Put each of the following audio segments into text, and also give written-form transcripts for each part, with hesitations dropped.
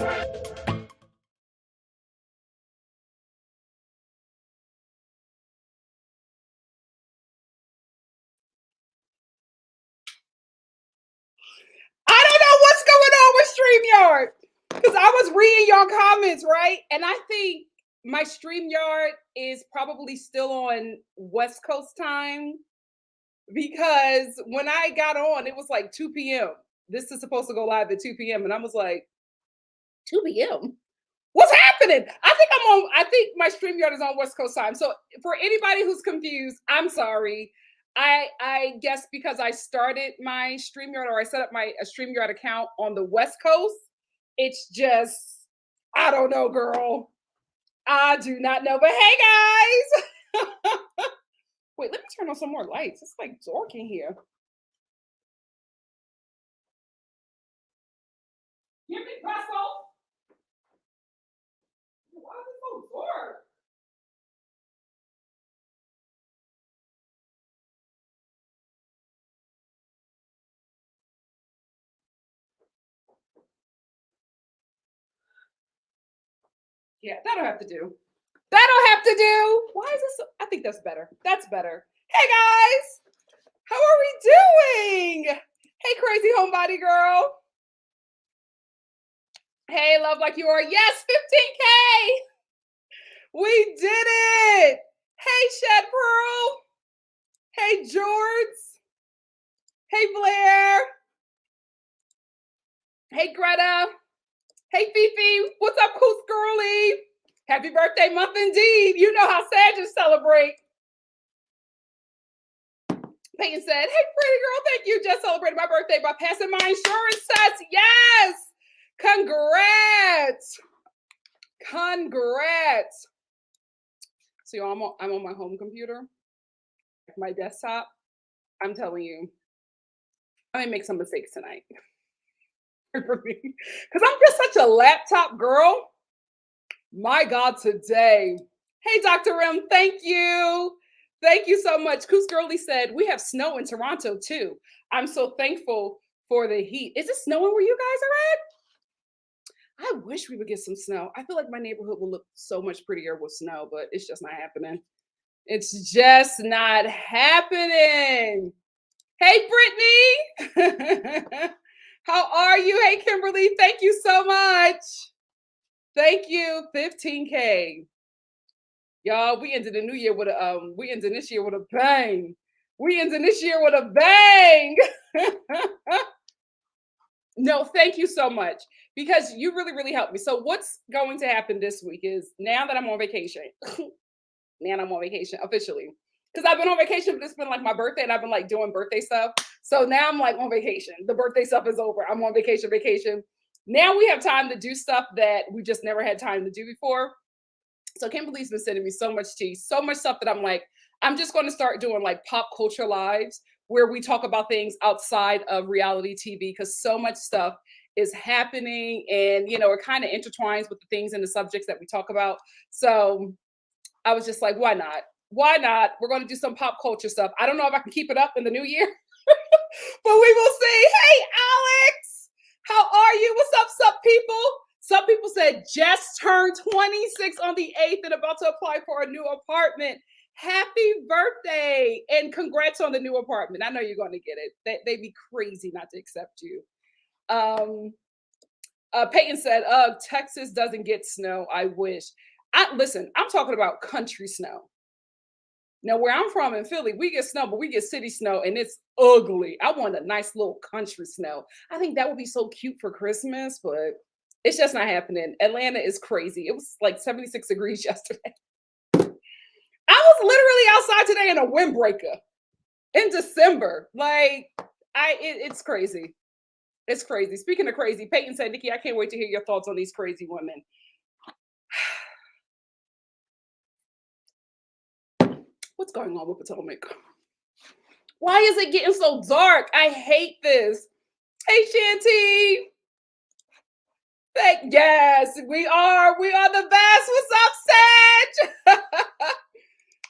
I don't know what's going on with StreamYard because I was reading your comments, right? And I think my StreamYard is probably still on West Coast time because when I got on, it was like 2 p.m. This is supposed to go live at 2 p.m. And I was like, 2 p.m.? What's happening? I think my StreamYard is on West Coast time. So for anybody who's confused, I'm sorry. I guess because I started my StreamYard or I set up my StreamYard account on the West Coast, it's just, I don't know, girl. I do not know. But hey guys. Wait, let me turn on some more lights. It's like dark in here. Give me Presto. Why is it so dark? Yeah, that'll have to do. That'll have to do. Why is this? I think that's better. That's better. Hey guys, how are we doing? Hey, crazy homebody girl. Hey, love like you are. Yes, 15K. We did it. Hey, Shed Pearl. Hey, George. Hey, Blair. Hey, Greta. Hey, Fifi. What's up, Coos Girly? Happy birthday month indeed. You know how Sagittarius celebrate. Peyton said, hey, pretty girl, thank you. Just celebrated my birthday by passing my insurance test. Yes. Congrats. Congrats. So I'm on my home computer, my desktop. I'm telling you, I may make some mistakes tonight. Because I'm just such a laptop girl. My God, today. Hey, Dr. Rim, thank you. Thank you so much. Coos Girly said, we have snow in Toronto too. I'm so thankful for the heat. Is it snowing where you guys are at? I wish we would get some snow. I feel like my neighborhood will look so much prettier with snow, but it's just not happening. It's just not happening. Hey, Brittany. How are you? Hey, Kimberly. Thank you so much. Thank you. 15K. Y'all, we ended the new year with a we ended this year with a bang. We ended this year with a bang. No, thank you so much because you really, really helped me. So what's going to happen this week is now that I'm on vacation, man, I'm on vacation officially because I've been on vacation, but it's been like my birthday and I've been like doing birthday stuff. So now I'm like on vacation. The birthday stuff is over. I'm on vacation. Now we have time to do stuff that we just never had time to do before. So Kimberly's been sending me so much tea, so much stuff that I'm like, I'm just going to start doing like pop culture lives where we talk about things outside of reality TV because so much stuff is happening and, you know, it kind of intertwines with the things and the subjects that we talk about. So I was just like, why not? Why not? We're going to do some pop culture stuff. I don't know if I can keep it up in the new year, but we will see. Hey, Alex, how are you? What's up, people? Some people said just turned 26 on the 8th and about to apply for a new apartment. Happy birthday and congrats on the new apartment. I know you're going to get it. They'd be crazy not to accept you. Peyton said, Texas doesn't get snow. I wish. Listen, I'm talking about country snow. Now, where I'm from in Philly, we get snow, but we get city snow and it's ugly. I want a nice little country snow. I think that would be so cute for Christmas, but it's just not happening. Atlanta is crazy. It was like 76 degrees yesterday. I was literally outside today in a windbreaker in December. Like, it's crazy. It's crazy. Speaking of crazy, Peyton said, Nikki, I can't wait to hear your thoughts on these crazy women. What's going on with Potomac? Why is it getting so dark? I hate this. Hey, Shanty. Yes, we are the best. What's up, Sag?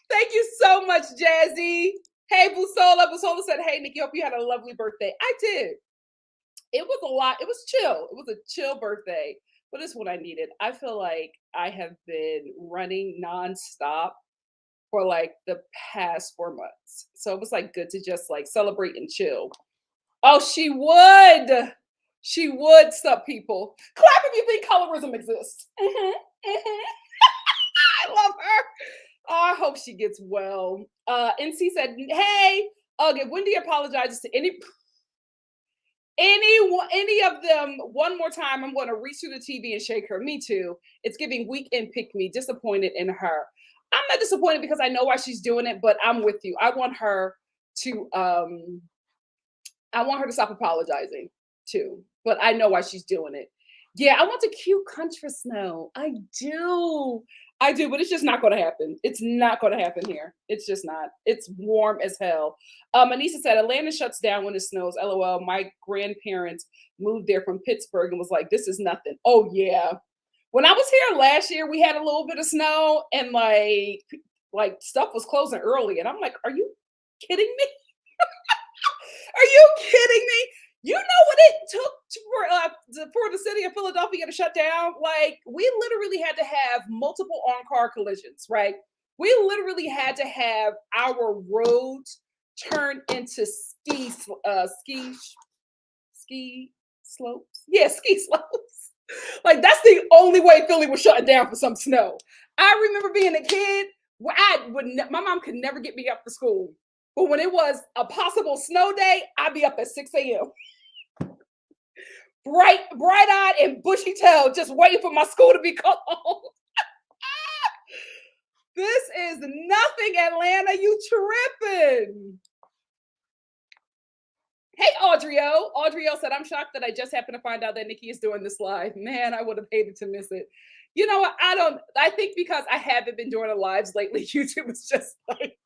Thank you so much, Jazzy. Hey, Busola. Busola said, hey, Nikki, hope you had a lovely birthday. I did. It was a lot. It was chill. It was a chill birthday. but it's what I needed. I feel like I have been running nonstop for like the past 4 months. So it was like good to just like celebrate and chill. Oh, she would. She would, sup people. Clap if you think colorism exists. I love her. Oh, I hope she gets well. NC said, hey, if Wendy apologizes to any of them one more time, I'm going to reach through the TV and shake her. Me too. It's giving weekend pick me. Disappointed in her. I'm not disappointed because I know why she's doing it, but I'm with you. To I want her to stop apologizing too, but I know why she's doing it. Yeah, I want a cute country snow. I do. I do, but it's just not going to happen. It's not going to happen here. It's just not. It's warm as hell. Anissa said Atlanta shuts down when it snows. LOL. My grandparents moved there from Pittsburgh and was like, "This is nothing." Oh yeah. When I was here last year, we had a little bit of snow and like stuff was closing early, and I'm like, "Are you kidding me? Are you kidding me? You know what it took for the city of Philadelphia to shut down? Like, we literally had to have multiple on-car collisions, right? We literally had to have our roads turned into ski slopes. Yeah, ski slopes. Like, that's the only way Philly was shutting down for some snow. I remember being a kid where my mom could never get me up for school. But when it was a possible snow day, I'd be up at 6 a.m. Bright-eyed and bushy-tailed, just waiting for my school to be called. This is nothing, Atlanta. You tripping. Hey, Audrey-O. Audrey-O said, I'm shocked that I just happened to find out that Nikki is doing this live. Man, I would have hated to miss it. You know what? I think because I haven't been doing the lives lately, YouTube is just like,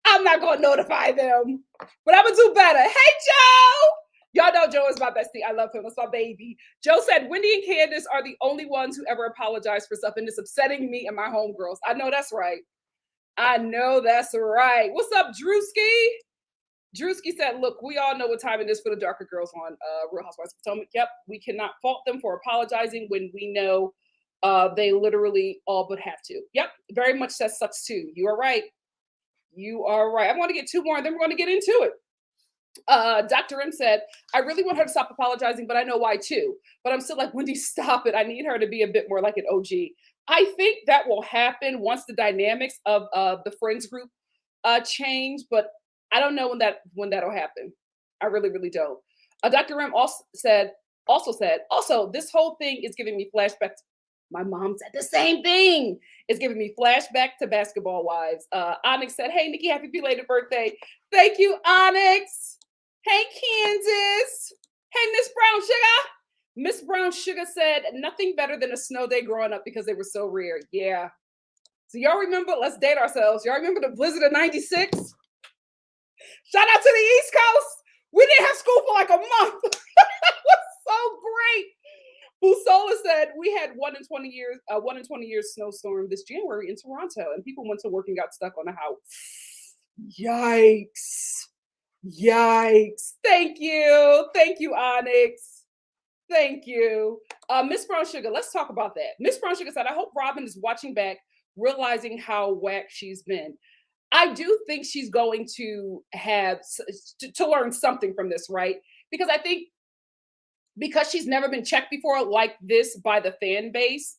I'm not going to notify them. But I'm going to do better. Hey, Joe. Y'all know Joe is my bestie. I love him. That's my baby. Joe said, Wendy and Candace are the only ones who ever apologize for stuff, and it's upsetting me and my homegirls. I know that's right. I know that's right. What's up, Drewski? Drewski said, look, we all know what time it is for the darker girls on Real Housewives of Potomac. Yep, we cannot fault them for apologizing when we know they literally all but have to. Yep, very much that sucks too. You are right. You are right. I'm going to get two more and then we're going to get into it. Dr. M said, I really want her to stop apologizing, but I know why too. But I'm still like, Wendy, stop it. I need her to be a bit more like an OG. I think that will happen once the dynamics of the friends group change, but I don't know when that'll happen. I really, really don't. Dr. M also said, this whole thing is giving me flashbacks. My mom said the same thing. It's giving me flashback to Basketball Wives. Onyx said, hey, Nikki, happy belated birthday. Thank you, Onyx. Hey, Kansas. Hey, Miss Brown Sugar. Miss Brown Sugar said, nothing better than a snow day growing up because they were so rare. Yeah. So y'all remember, let's date ourselves. Y'all remember the blizzard of 96? Shout out to the East Coast. We didn't have school for like a month. It was so great. Busola said we had 1 in 20 years snowstorm this January in Toronto, and people went to work and got stuck on the house. Yikes. Thank you, Onyx. Thank you. Miss Brown Sugar, let's talk about that. Miss Brown Sugar said, I hope Robin is watching back, realizing how whack she's been. I do think she's going to have to learn something from this, right? Because I think because she's never been checked before like this by the fan base,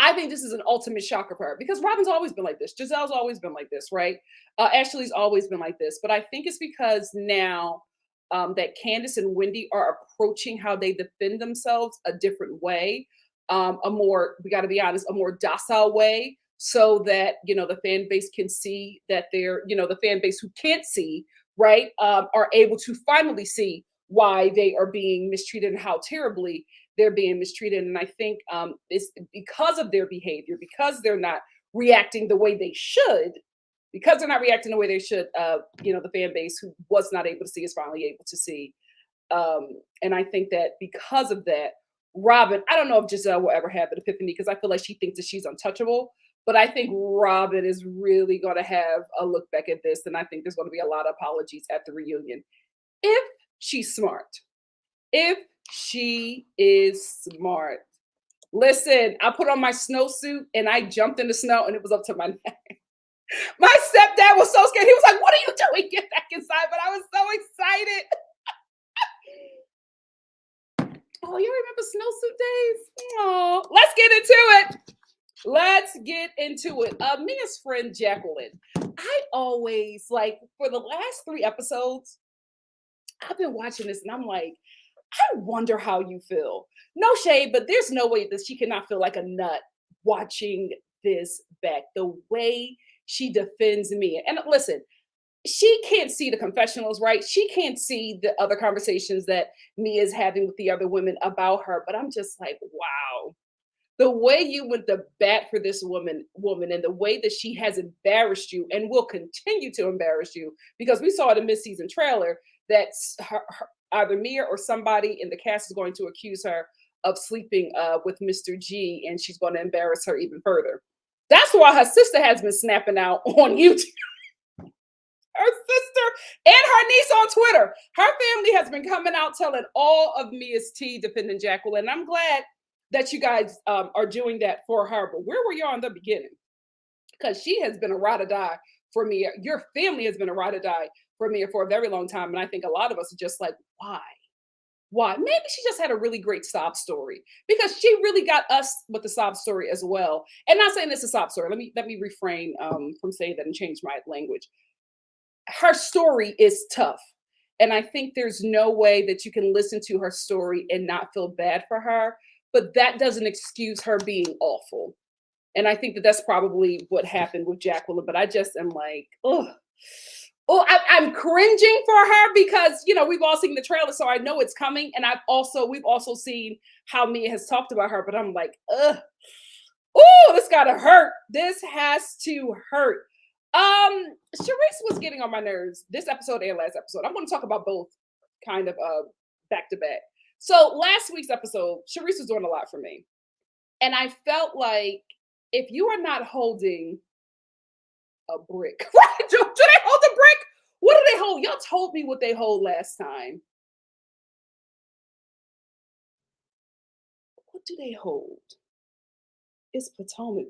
I think this is an ultimate shocker for her because Robin's always been like this. Giselle's always been like this, right? Ashley's always been like this. But I think it's because now that Candace and Wendy are approaching how they defend themselves a different way, we got to be honest, a more docile way, so that, the fan base can see that the fan base who can't see, right, are able to finally see why they are being mistreated and how terribly they're being mistreated. And I think it's because of their behavior, because they're not reacting the way they should, the fan base who was not able to see is finally able to see. And I think that because of that, Robin, I don't know if Giselle will ever have an epiphany because I feel like she thinks that she's untouchable. But I think Robin is really going to have a look back at this. And I think there's going to be a lot of apologies at the reunion. If she's smart. If she is smart. Listen, I put on my snowsuit and I jumped in the snow and it was up to my neck. My stepdad was so scared. He was like, "What are you doing? Get back inside." But I was so excited. Oh, you remember snowsuit days? Oh, let's get into it. Let's get into it. Mia's friend Jacqueline. I always like for the last 3 episodes, I've been watching this and I'm like, I wonder how you feel. No shade, but there's no way that she cannot feel like a nut watching this back. The way she defends Mia. And listen, she can't see the confessionals, right? She can't see the other conversations that Mia is having with the other women about her. But I'm just like, wow, the way you went to bat for this woman, and the way that she has embarrassed you and will continue to embarrass you, because we saw it in mid-season trailer that either Mia or somebody in the cast is going to accuse her of sleeping with Mr. G, and she's going to embarrass her even further. That's why her sister has been snapping out on YouTube. Her sister and her niece on Twitter. Her family has been coming out telling all of Mia's tea, defending Jacqueline. And I'm glad that you guys are doing that for her. But where were you in the beginning? Because she has been a ride or die for Mia. Your family has been a ride or die for Mia for a very long time. And I think a lot of us are just like, why? Why? Maybe she just had a really great sob story, because she really got us with the sob story as well. And not saying this is a sob story. Let me refrain from saying that and change my language. Her story is tough. And I think there's no way that you can listen to her story and not feel bad for her. But that doesn't excuse her being awful. And I think that that's probably what happened with Jacqueline. But I just am like, oh, I'm cringing for her because, you know, we've all seen the trailer, so I know it's coming. And we've also seen how Mia has talked about her. But I'm like, ugh, oh, this gotta hurt. This has to hurt. Sharice was getting on my nerves this episode and last episode. I'm going to talk about both kind of back to back. So last week's episode, Sharice was doing a lot for me. And I felt like if you are not holding a brick, right? Do they hold a brick? What do they hold? Y'all told me what they hold last time. What do they hold? It's Potomac.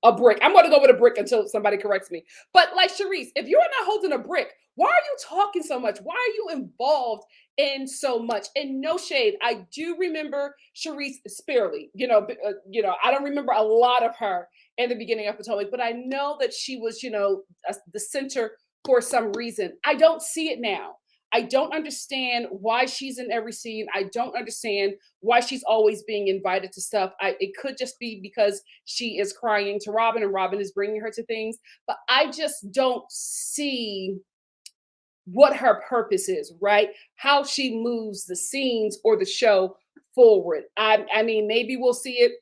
A brick. I'm going to go with a brick until somebody corrects me. But like Sharice, if you're not holding a brick, why are you talking so much? Why are you involved in so much? And no shade, I do remember Sharice sparely. I don't remember a lot of her in the beginning of Potomac, but I know that she was, the center for some reason. I don't see it now. I don't understand why she's in every scene. I don't understand why she's always being invited to stuff. It could just be because she is crying to Robin and Robin is bringing her to things. But I just don't see what her purpose is, right? How she moves the scenes or the show forward. I mean, maybe we'll see it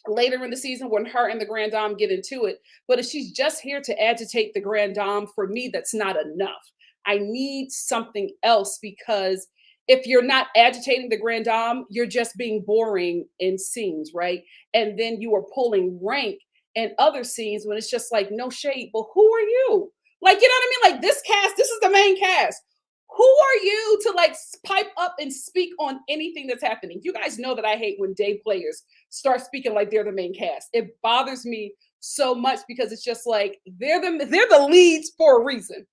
later in the season when her and the Grand Dame get into it. But if she's just here to agitate the Grand Dame, for me, that's not enough. I need something else, because if you're not agitating the Grand Dame, you're just being boring in scenes, right? And then you are pulling rank in other scenes when it's just like, no shade, but who are you? Like, you know what I mean? Like, this cast, this is the main cast. Who are you to like pipe up and speak on anything that's happening? You guys know that I hate when day players start speaking like they're the main cast. It bothers me so much because it's just like they're the leads for a reason.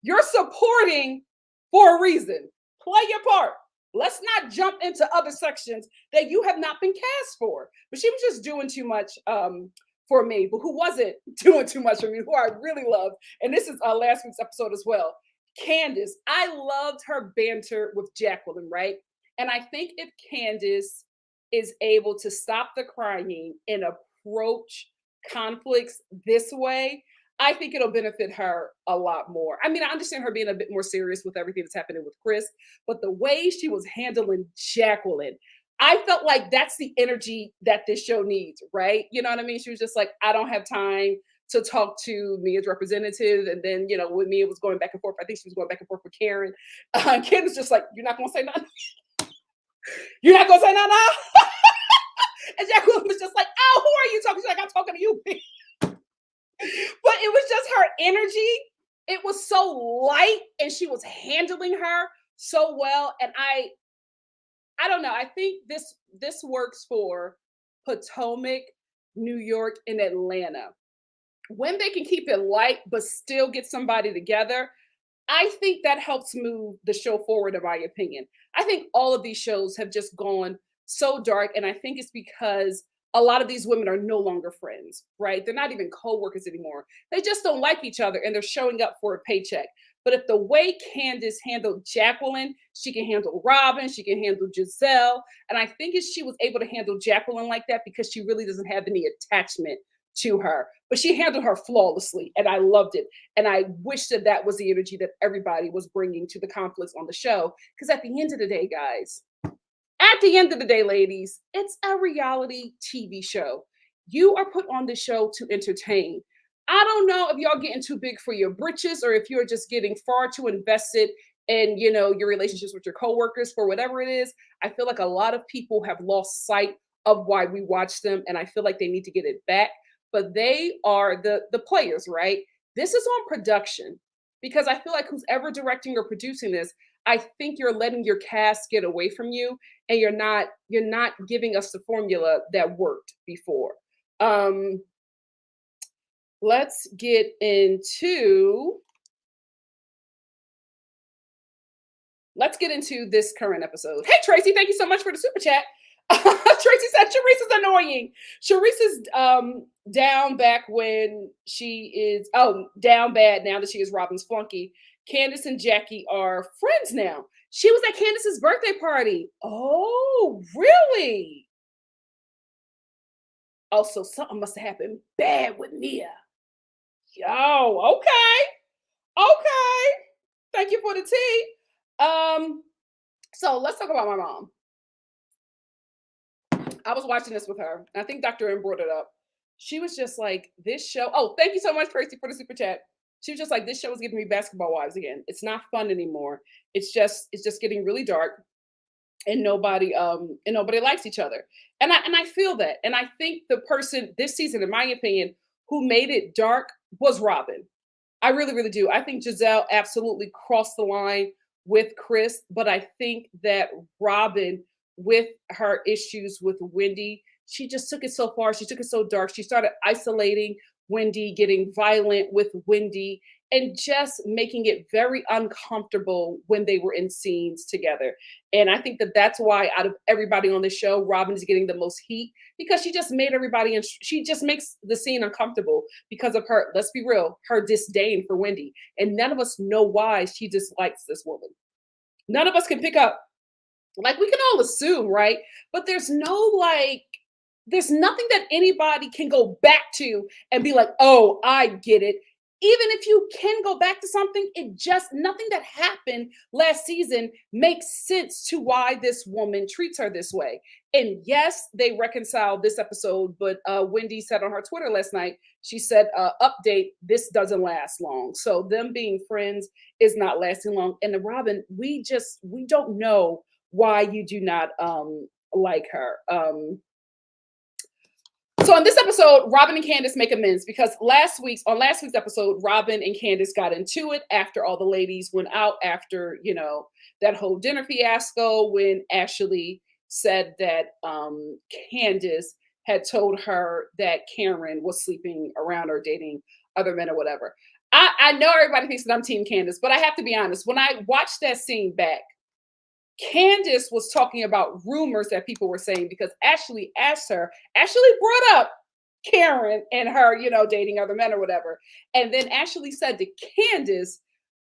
You're supporting for a reason. Play your part. Let's not jump into other sections that you have not been cast for. But she was just doing too much for me. But who wasn't doing too much for me, who I really loved, and this is last week's episode as well, Candace. I loved her banter with Jacqueline, right? And I think if Candace is able to stop the crying and approach conflicts this way, I think it'll benefit her a lot more. I mean, I understand her being a bit more serious with everything that's happening with Chris, but the way she was handling Jacqueline, I felt like that's the energy that this show needs, right? You know what I mean? She was just like, I don't have time to talk to Mia's representative. And then, when Mia was going back and forth, I think she was going back and forth with Karen. Karen was just like, you're not going to say nothing? You're not going to say nothing now? And Jacqueline was just like, oh, who are you talking to? She's like, I'm talking to you. But it was just her energy. It was so light, and she was handling her so well. And I don't know. I think this works for Potomac, New York, and Atlanta. When they can keep it light but still get somebody together, I think that helps move the show forward, in my opinion. I think all of these shows have just gone so dark, and I think it's because a lot of these women are no longer friends, right? They're not even co-workers anymore. They just don't like each other and they're showing up for a paycheck. But if the way Candace handled Jacqueline, she can handle Robin, she can handle Giselle. And I think if she was able to handle Jacqueline like that because she really doesn't have any attachment to her, but she handled her flawlessly. And I loved it. And I wish that that was the energy that everybody was bringing to the conflicts on the show. Because at the end of the day, guys, at the end of the day, ladies, it's a reality TV show. You are put on the show to entertain. I don't know if y'all getting too big for your britches or if you're just getting far too invested in, your relationships with your coworkers for whatever it is. I feel like a lot of people have lost sight of why we watch them, and I feel like they need to get it back. But they are the players, right? This is on production because I feel like who's ever directing or producing this, I think you're letting your cast get away from you and you're not giving us the formula that worked before. Um, let's get into this current episode. Hey Tracy, thank you so much for the super chat. Tracy said Sharice is annoying. Sharice is down back when she is down bad now that she is Robin's flunky. Candace and Jackie are friends now. She was at Candace's birthday party. Oh, really? Also, something must have happened bad with Mia. Yo, okay. Okay. Thank you for the tea. So let's talk about my mom. I was watching this with her. I think Dr. M brought it up. She was just like, this show. Oh, thank you so much, Tracy, for the super chat. She was just like, this show is giving me basketball wives again. It's not fun anymore. It's just getting really dark and nobody likes each other. And I feel that. And I think the person this season, in my opinion, who made it dark was Robin. I really, really do. I think Giselle absolutely crossed the line with Chris, but I think that Robin, with her issues with Wendy, she just took it so far. She took it so dark. She started isolating Wendy, getting violent with Wendy, and just making it very uncomfortable when they were in scenes together. And I think that that's why, out of everybody on the show, Robin is getting the most heat because she just made everybody, and she just makes the scene uncomfortable because of her, let's be real, her disdain for Wendy. And none of us know why she dislikes this woman. None of us can pick up, like, we can all assume, right? But there's nothing that anybody can go back to and be like, oh, I get it. Even if you can go back to something, nothing that happened last season makes sense to why this woman treats her this way. And yes, they reconciled this episode, but Wendy said on her Twitter last night, she said, update, this doesn't last long. So them being friends is not lasting long. And the Robin, we don't know why you do not like her. So in this episode, Robin and Candace make amends because on last week's episode, Robin and Candace got into it after all the ladies went out after, that whole dinner fiasco when Ashley said that Candace had told her that Karen was sleeping around or dating other men or whatever. I know everybody thinks that I'm Team Candace, but I have to be honest. When I watched that scene back, Candace was talking about rumors that people were saying because Ashley brought up Karen and her, dating other men or whatever. And then Ashley said to Candace,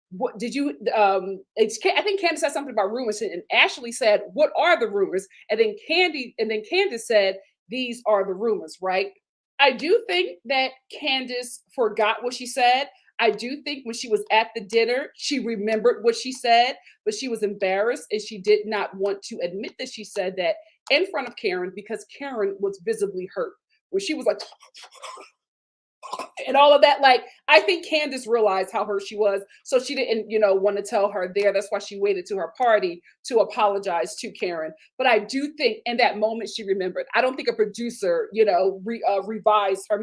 what did you, I think Candace said something about rumors, and Ashley said, what are the rumors? And then Candace said, these are the rumors, right? I do think that Candace forgot what she said. I do think when she was at the dinner, she remembered what she said, but she was embarrassed and she did not want to admit that she said that in front of Karen because Karen was visibly hurt. When she was like, and all of that, like, I think Candace realized how hurt she was, so she didn't, want to tell her there. That's why she waited to her party to apologize to Karen. But I do think in that moment she remembered. I don't think a producer, revived her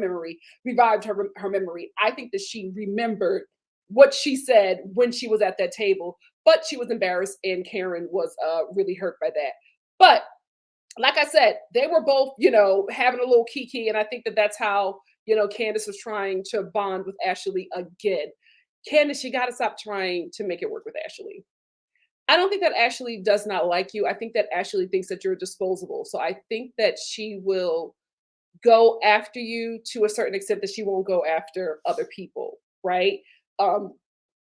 memory. I think that she remembered what she said when she was at that table, but she was embarrassed, and Karen was really hurt by that. But like I said, they were both, having a little kiki, and I think that that's how, Candace was trying to bond with Ashley again. Candace, you got to stop trying to make it work with Ashley. I don't think that Ashley does not like you. I think that Ashley thinks that you're disposable. So I think that she will go after you to a certain extent that she won't go after other people, right? Um,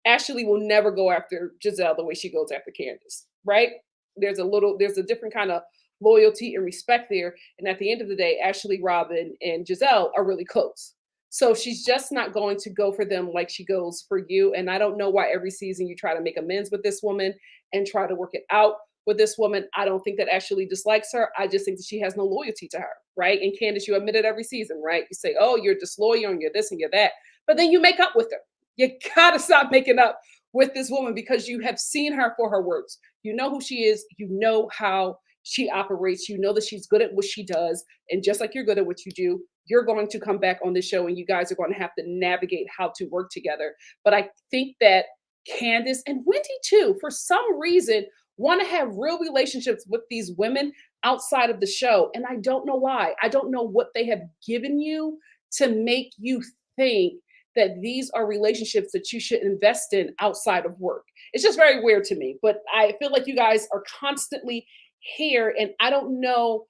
Ashley will never go after Giselle the way she goes after Candace, right? There's a different kind of loyalty and respect there. And at the end of the day, Ashley, Robin, and Giselle are really close. So she's just not going to go for them like she goes for you. And I don't know why every season you try to make amends with this woman and try to work it out with this woman. I don't think that Ashley dislikes her. I just think that she has no loyalty to her, right? And Candace, you admit it every season, right? You say, oh, you're disloyal and you're this and you're that. But then you make up with her. You gotta stop making up with this woman because you have seen her for her works. You know who she is. You know how she operates. You know that she's good at what she does. And just like you're good at what you do, you're going to come back on the show and you guys are going to have to navigate how to work together. But I think that Candace and Wendy, too, for some reason, want to have real relationships with these women outside of the show. And I don't know why. I don't know what they have given you to make you think that these are relationships that you should invest in outside of work. It's just very weird to me. But I feel like you guys are constantly here, and I don't know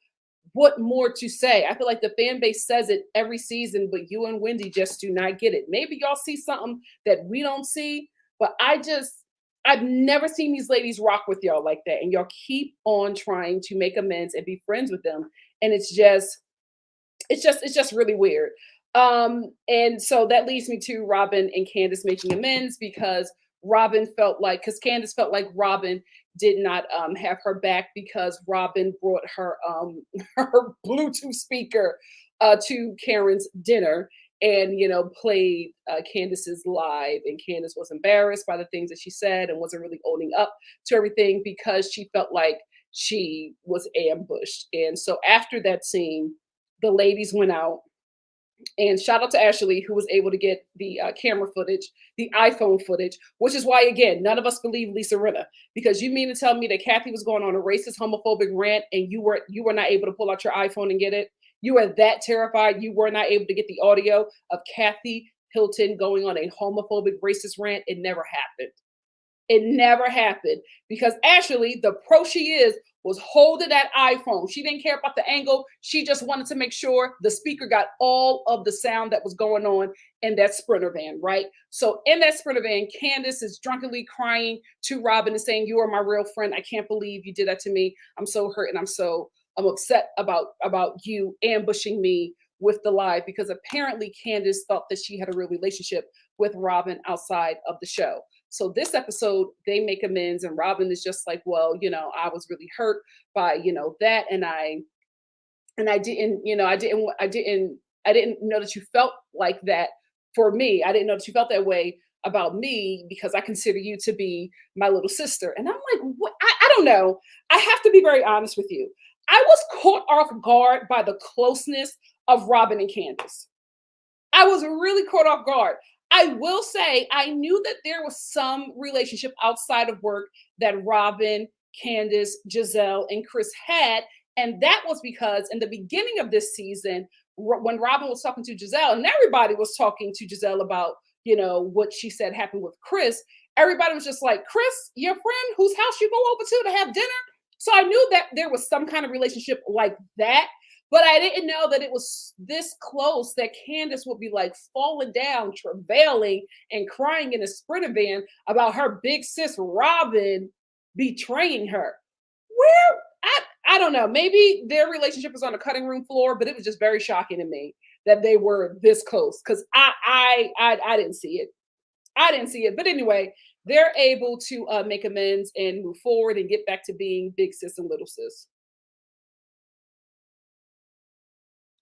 what more to say. I feel like the fan base says it every season, but you and Wendy just do not get it. Maybe y'all see something that we don't see, but I've never seen these ladies rock with y'all like that. And y'all keep on trying to make amends and be friends with them. And it's just really weird. And so that leads me to Robin and Candace making amends because Candace felt like Robin did not have her back because Robin brought her her Bluetooth speaker to Karen's dinner and played Candace's live, and Candace was embarrassed by the things that she said and wasn't really owning up to everything because she felt like she was ambushed. And so after that scene, the ladies went out, and shout out to Ashley, who was able to get the camera footage, the iPhone footage, which is why, again, none of us believe Lisa Rinna. Because you mean to tell me that Kathy was going on a racist, homophobic rant and you were not able to pull out your iPhone and get it? You were that terrified you were not able to get the audio of Kathy Hilton going on a homophobic, racist rant? It never happened. It never happened because Ashley, the pro she is, was holding that iPhone. She didn't care about the angle. She just wanted to make sure the speaker got all of the sound that was going on in that Sprinter van, right? So in that Sprinter van, Candace is drunkenly crying to Robin and saying, "You are my real friend. I can't believe you did that to me. I'm so hurt and I'm upset about you ambushing me with the lie," because apparently Candace thought that she had a real relationship with Robin outside of the show. So this episode, they make amends, and Robin is just like, well, I was really hurt by, that, and I didn't, I didn't know that you felt like that for me. I didn't know that you felt that way about me because I consider you to be my little sister. And I'm like, what? I don't know. I have to be very honest with you. I was caught off guard by the closeness of Robin and Candace. I was really caught off guard. I will say I knew that there was some relationship outside of work that Robin, Candace, Giselle, and Chris had. And that was because in the beginning of this season, when Robin was talking to Giselle, and everybody was talking to Giselle about, what she said happened with Chris, everybody was just like, Chris, your friend whose house you go over to have dinner? So I knew that there was some kind of relationship like that. But I didn't know that it was this close that Candace would be like falling down, travailing, and crying in a Sprinter van about her big sis Robin betraying her. Where I don't know. Maybe their relationship was on the cutting room floor, but it was just very shocking to me that they were this close because I didn't see it. I didn't see it. But anyway, they're able to make amends and move forward and get back to being big sis and little sis.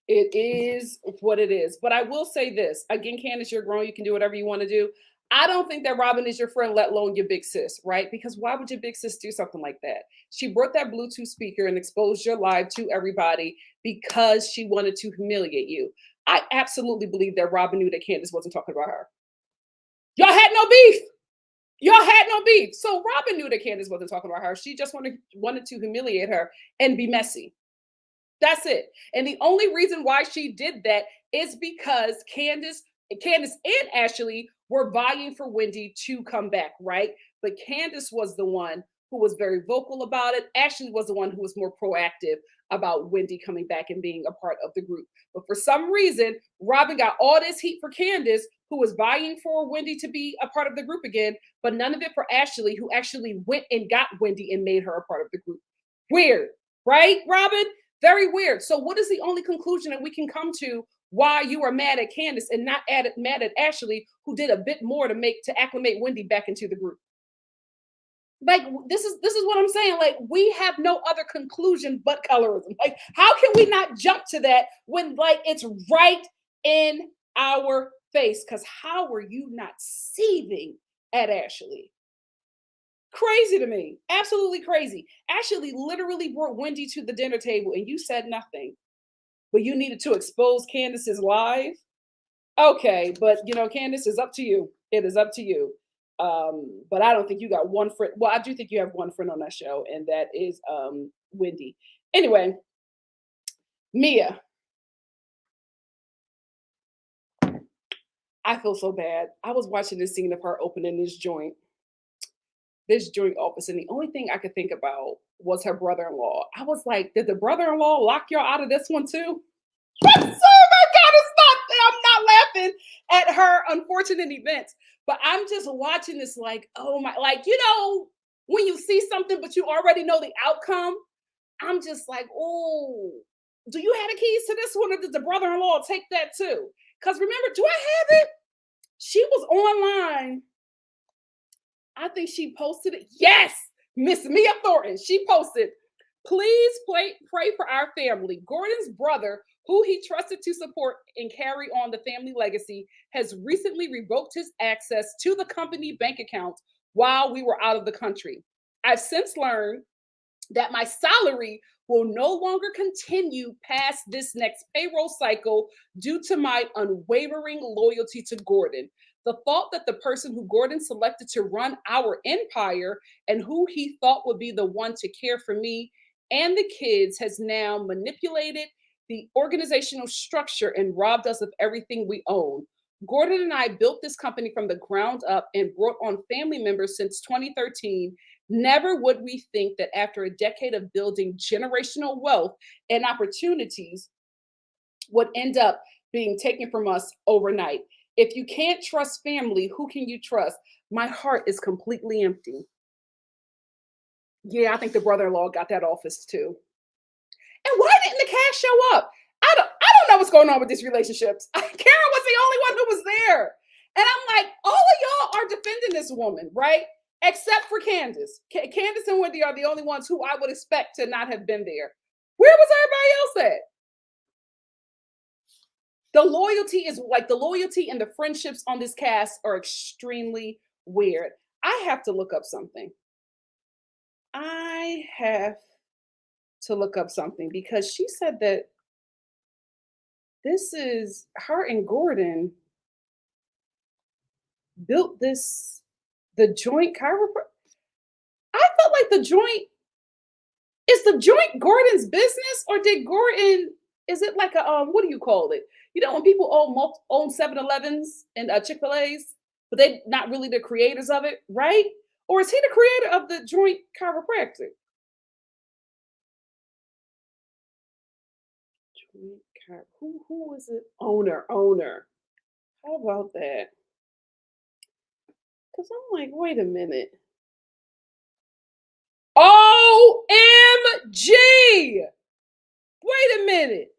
It is what it is. But I will say this again, Candace, you're grown. You can do whatever you want to do. I don't think that Robin is your friend, let alone your big sis, right? Because why would your big sis do something like that? She brought that Bluetooth speaker and exposed your live to everybody because she wanted to humiliate you. I absolutely believe that Robin knew that Candace wasn't talking about her. Y'all had no beef. Y'all had no beef. So Robin knew that Candace wasn't talking about her. She just wanted to humiliate her and be messy. That's it. And the only reason why she did that is because Candace and Ashley were vying for Wendy to come back, right? But Candace was the one who was very vocal about it. Ashley was the one who was more proactive about Wendy coming back and being a part of the group. But for some reason, Robin got all this heat for Candace, who was vying for Wendy to be a part of the group again, but none of it for Ashley, who actually went and got Wendy and made her a part of the group. Weird, right, Robin? Very weird. So, what is the only conclusion that we can come to why you are mad at Candace and not mad at Ashley, who did a bit more to acclimate Wendy back into the group? Like, this is what I'm saying. Like, we have no other conclusion but colorism. Like, how can we not jump to that when like it's right in our face? Because how were you not seething at Ashley? Crazy to me. Absolutely crazy. Ashley literally brought Wendy to the dinner table and you said nothing, but you needed to expose Candace's lies. Okay, but Candace, is up to you. It is up to you. But I don't think you got one friend. Well, I do think you have one friend on that show, and that is Wendy. Anyway, Mia, I feel so bad. I was watching this scene of her opening this joint office, and the only thing I could think about was her brother-in-law. I was like, did the brother-in-law lock y'all out of this one too? Oh my God, I'm not laughing at her unfortunate events, but I'm just watching this like, oh my, like, when you see something, but you already know the outcome, I'm just like, oh, do you have the keys to this one or did the brother-in-law take that too? Because remember, do I have it? She was online. I think she posted it. Yes, Miss Mia Thornton. She posted, please pray for our family. Gordon's brother, who he trusted to support and carry on the family legacy, has recently revoked his access to the company bank account while we were out of the country. I've since learned that my salary will no longer continue past this next payroll cycle due to my unwavering loyalty to Gordon. The thought that the person who Gordon selected to run our empire and who he thought would be the one to care for me and the kids has now manipulated the organizational structure and robbed us of everything we own. Gordon and I built this company from the ground up and brought on family members since 2013. Never would we think that after a decade of building generational wealth and opportunities would end up being taken from us overnight. If you can't trust family, who can you trust? My heart is completely empty. Yeah, I think the brother-in-law got that office too. And why didn't the cash show up? I don't know what's going on with these relationships. Karen was the only one who was there. And I'm like, all of y'all are defending this woman, right? Except for Candace. Candace and Wendy are the only ones who I would expect to not have been there. Where was everybody else at? The loyalty and the friendships on this cast are extremely weird. I have to look up something. I have to look up something because she said that this is her and Gordon built the joint chiropractor. I felt like the joint Gordon's business, or did Gordon, is it like a what do you call it? When people own 7-Elevens and Chick-fil-A's, but they not really the creators of it, right? Or is he the creator of the joint chiropractic? Who is it? Owner. How about that? Because I'm like, wait a minute. OMG! Wait a minute.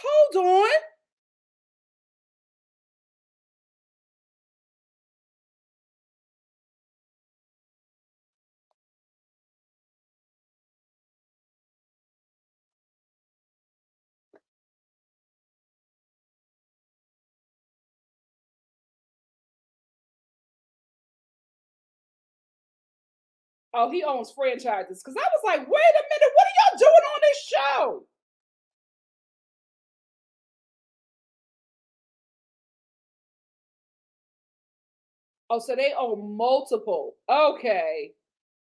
Hold on. Oh, he owns franchises. Because I was like, wait a minute, what are y'all doing on this show? Oh, so they own multiple. Okay.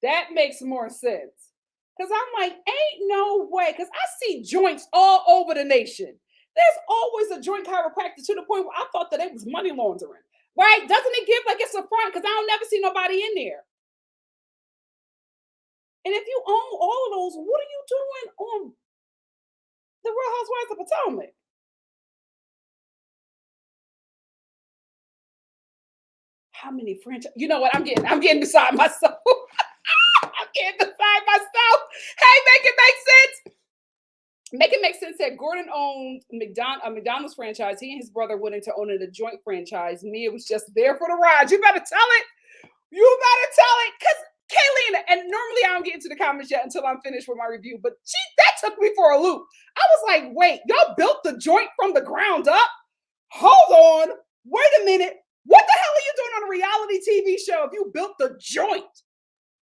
That makes more sense. Because I'm like, ain't no way. Because I see joints all over the nation. There's always a joint chiropractor to the point where I thought that it was money laundering. Right? Doesn't it give like it's a front? Because I don't never see nobody in there. And if you own all of those, what are you doing on the Real Housewives of Potomac? How many franchise? You know what? I'm getting beside myself. I'm getting beside myself. Hey, make it make sense. Make it make sense that Gordon owned a McDonald's franchise. He and his brother went into owning a joint franchise. Mia was just there for the ride. You better tell it. You better tell it. Because Kayleen, and normally I don't get into the comments yet until I'm finished with my review, but that took me for a loop. I was like, wait, y'all built the joint from the ground up? Hold on. Wait a minute. What the hell are you doing on a reality TV show if you built the joint?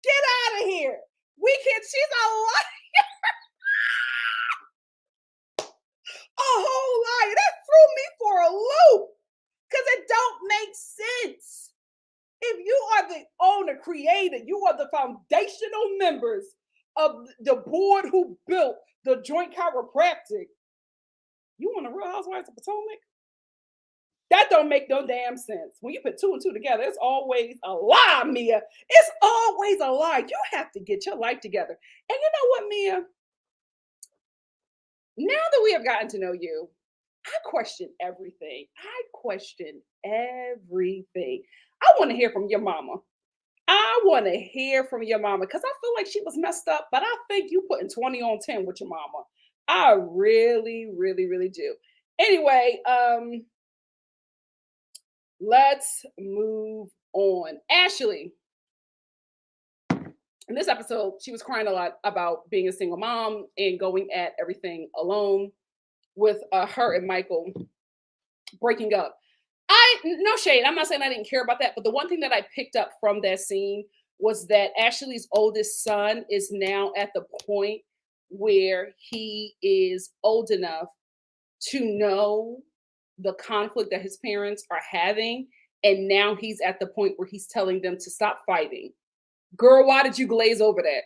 Get out of here. We can't. She's a liar. A whole liar. That threw me for a loop because it don't make sense. If you are the owner, creator, you are the foundational members of the board who built the joint chiropractic. You want a Real Housewives of Potomac? That don't make no damn sense. When you put two and two together, it's always a lie, Mia. It's always a lie. You have to get your life together. And you know what, Mia? Now that we have gotten to know you, I question everything. I question everything. I want to hear from your mama. I want to hear from your mama because I feel like she was messed up, but I think you putting 20 on 10 with your mama. I really, really, really do. Anyway, let's move on. Ashley, in this episode, she was crying a lot about being a single mom and going at everything alone with her and Michael breaking up. No shade. I'm not saying I didn't care about that, but the one thing that I picked up from that scene was that Ashley's oldest son is now at the point where he is old enough to know the conflict that his parents are having. And now he's at the point where he's telling them to stop fighting. Girl, why did you glaze over that?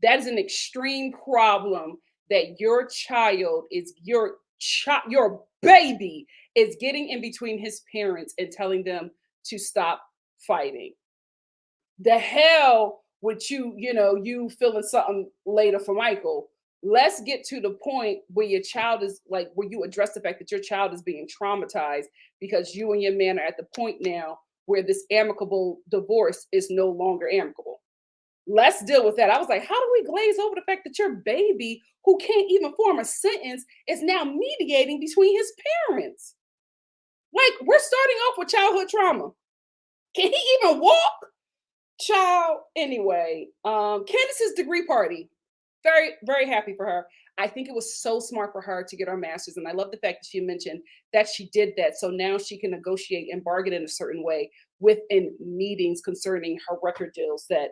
That is an extreme problem that your child is your baby is getting in between his parents and telling them to stop fighting. The hell with you feeling something later for Michael. Let's get to the point where your child is like, where you address the fact that your child is being traumatized because you and your man are at the point now where this amicable divorce is no longer amicable. Let's deal with that. I was like, how do we glaze over the fact that your baby, who can't even form a sentence, is now mediating between his parents? Like, we're starting off with childhood trauma. Can he even walk? Child. Anyway, Candace's degree party. Very, very happy for her. I think it was so smart for her to get her master's. And I love the fact that she mentioned that she did that. So now she can negotiate and bargain in a certain way within meetings concerning her record deals, that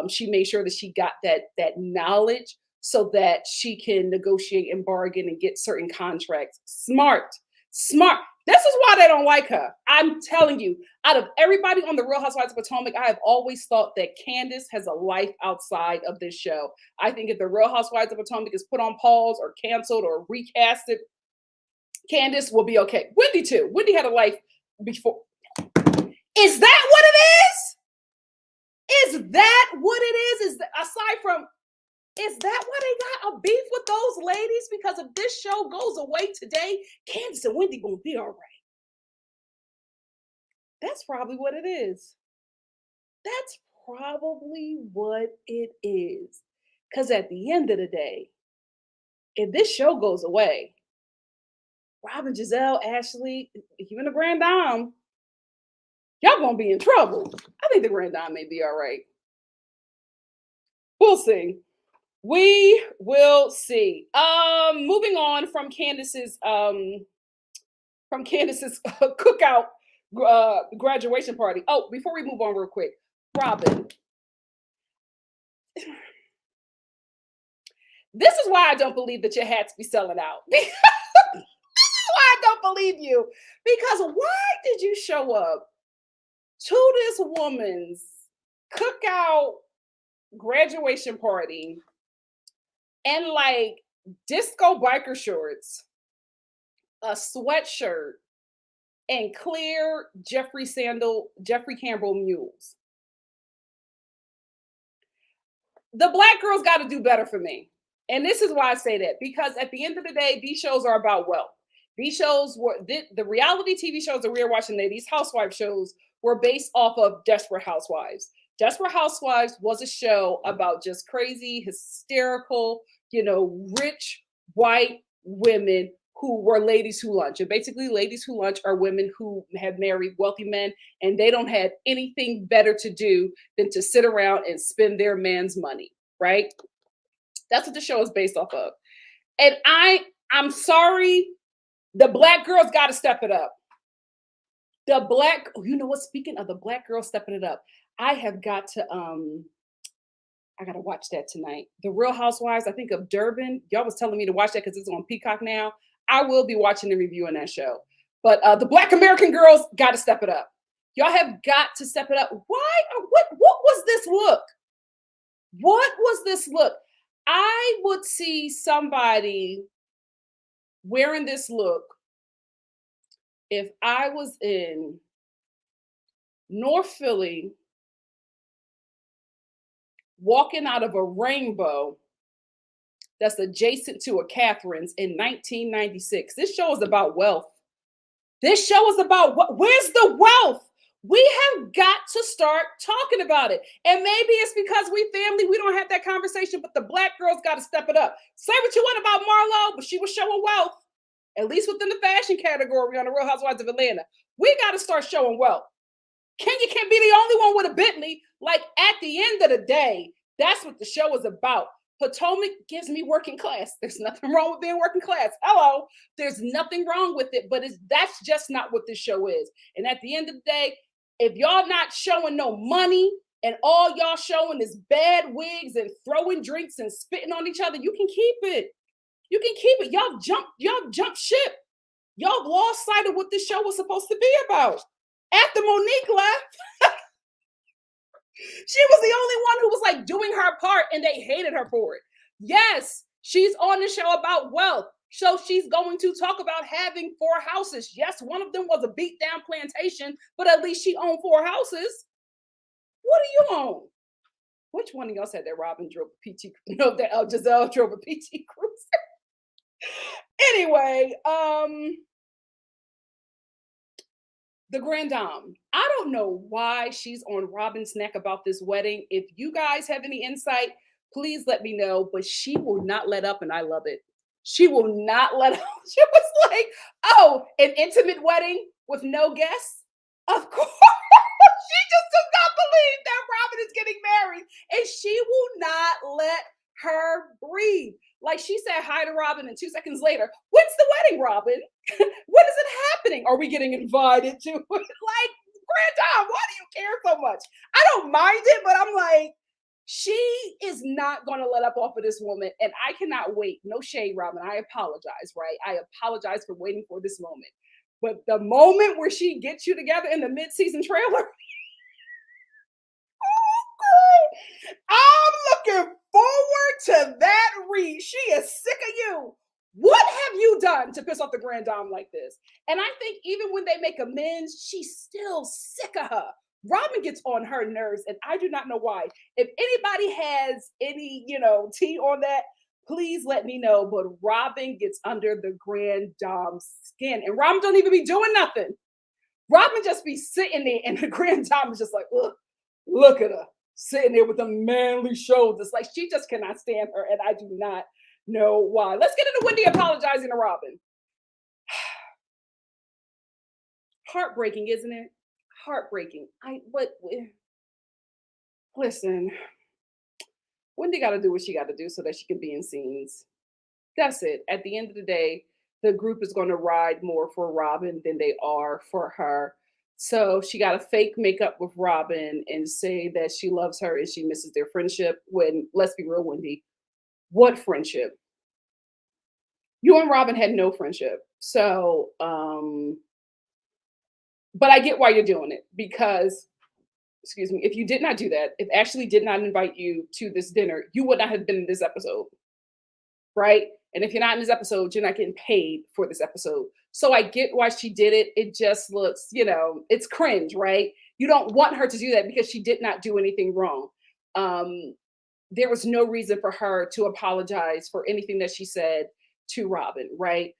she made sure that she got that knowledge so that she can negotiate and bargain and get certain contracts. Smart. This is why they don't like her. I'm telling you, out of everybody on the Real Housewives of Potomac, I have always thought that Candace has a life outside of this show. I think if the Real Housewives of Potomac is put on pause or canceled or recasted, Candace will be okay. Wendy too. Wendy had a life before. Is that what it is? Is that what it is? Aside from, is that why they got a beef with those ladies? Because if this show goes away today, Candace and Wendy gonna be all right. That's probably what it is. That's probably what it is. Because at the end of the day, if this show goes away, Robin, Giselle, Ashley, even the Grand Dame, y'all gonna be in trouble. I think the Grand Dame may be all right. We'll see. We will see. Moving on from Candace's cookout graduation party. Oh, before we move on real quick, Robin. This is why I don't believe that your hats be selling out. This is why I don't believe you. Because why did you show up to this woman's cookout graduation party and like disco biker shorts, a sweatshirt, and clear Jeffrey Campbell mules. The black girls got to do better for me. And this is why I say that, because at the end of the day, these shows are about wealth. These shows were the reality TV shows that we were watching today, these housewife shows were based off of Desperate Housewives. Desperate Housewives was a show about just crazy, hysterical, rich white women who were ladies who lunch. And basically, ladies who lunch are women who have married wealthy men and they don't have anything better to do than to sit around and spend their man's money, right? That's what the show is based off of. And I'm sorry, the black girls got to step it up. Speaking of the black girls stepping it up, I have got to I gotta watch that tonight. The Real Housewives, I think of Durban. Y'all was telling me to watch that because it's on Peacock now. I will be watching and reviewing that show. But the Black American girls got to step it up. Y'all have got to step it up. Why? What was this look? What was this look? I would see somebody wearing this look if I was in North Philly walking out of a Rainbow that's adjacent to a Catherine's in 1996. This show is about wealth. This show is about where's the wealth? We have got to start talking about it. And maybe it's because we family, we don't have that conversation, but the black girls got to step it up. Say what you want about Marlo, but she was showing wealth, at least within the fashion category on the Real Housewives of Atlanta. We got to start showing wealth. Kenya can't be the only one with a Bentley. Like, at the end of the day, that's what the show is about. Potomac gives me working class. There's nothing wrong with being working class. Hello. There's nothing wrong with it, but that's just not what this show is. And at the end of the day, if y'all not showing no money and all y'all showing is bad wigs and throwing drinks and spitting on each other, you can keep it. You can keep it. Y'all jump ship. Y'all lost sight of what this show was supposed to be about. After Monique left, she was the only one who was like doing her part and they hated her for it. Yes, she's on the show about wealth. So she's going to talk about having 4 houses. Yes, one of them was a beat down plantation, but at least she owned 4 houses. What do you own? Which one of y'all said that Robin drove a PT? No, that Giselle drove a PT Cruiser. Anyway, the Grand Dame. I don't know why she's on Robin's neck about this wedding. If you guys have any insight, please let me know. But she will not let up, and I love it. She will not let up. She was like, oh, an intimate wedding with no guests? Of course. She just does not believe that Robin is getting married. And she will not let her breathe. Like, she said hi to Robin, and 2 seconds later, when's the wedding, Robin? When is it happening? Are we getting invited to it? Like, Grand Dame, why do you care so much? I don't mind it, but I'm like, she is not going to let up off of this woman. And I cannot wait. No shade, Robin. I apologize, right? I apologize for waiting for this moment. But the moment where she gets you together in the mid-season trailer, I'm looking forward to that read. She is sick of you. What have you done to piss off the Grand Dame like this? And I think even when they make amends, she's still sick of her. Robin gets on her nerves, and I do not know why. If anybody has any, tea on that, please let me know. But Robin gets under the Grand Dame's skin, and Robin don't even be doing nothing. Robin just be sitting there, and the Grand Dame is just like, ugh, look at her sitting there with the manly shoulders. Like, she just cannot stand her, and I do not know why. Let's get into Wendy apologizing to Robin. Heartbreaking, isn't it? Heartbreaking. Listen, Wendy got to do what she got to do so that she can be in scenes. That's it. At the end of the day, the group is going to ride more for Robin than they are for her. So she got to fake make up with Robin and say that she loves her and she misses their friendship. When, let's be real, Wendy, what friendship? You and Robin had no friendship. So, but I get why you're doing it, because excuse me, if you did not do that, if Ashley did not invite you to this dinner, you would not have been in this episode, right? And if you're not in this episode, you're not getting paid for this episode. So I get why she did it. It just looks, it's cringe, right? You don't want her to do that because she did not do anything wrong. There was no reason for her to apologize for anything that she said to Robin, right?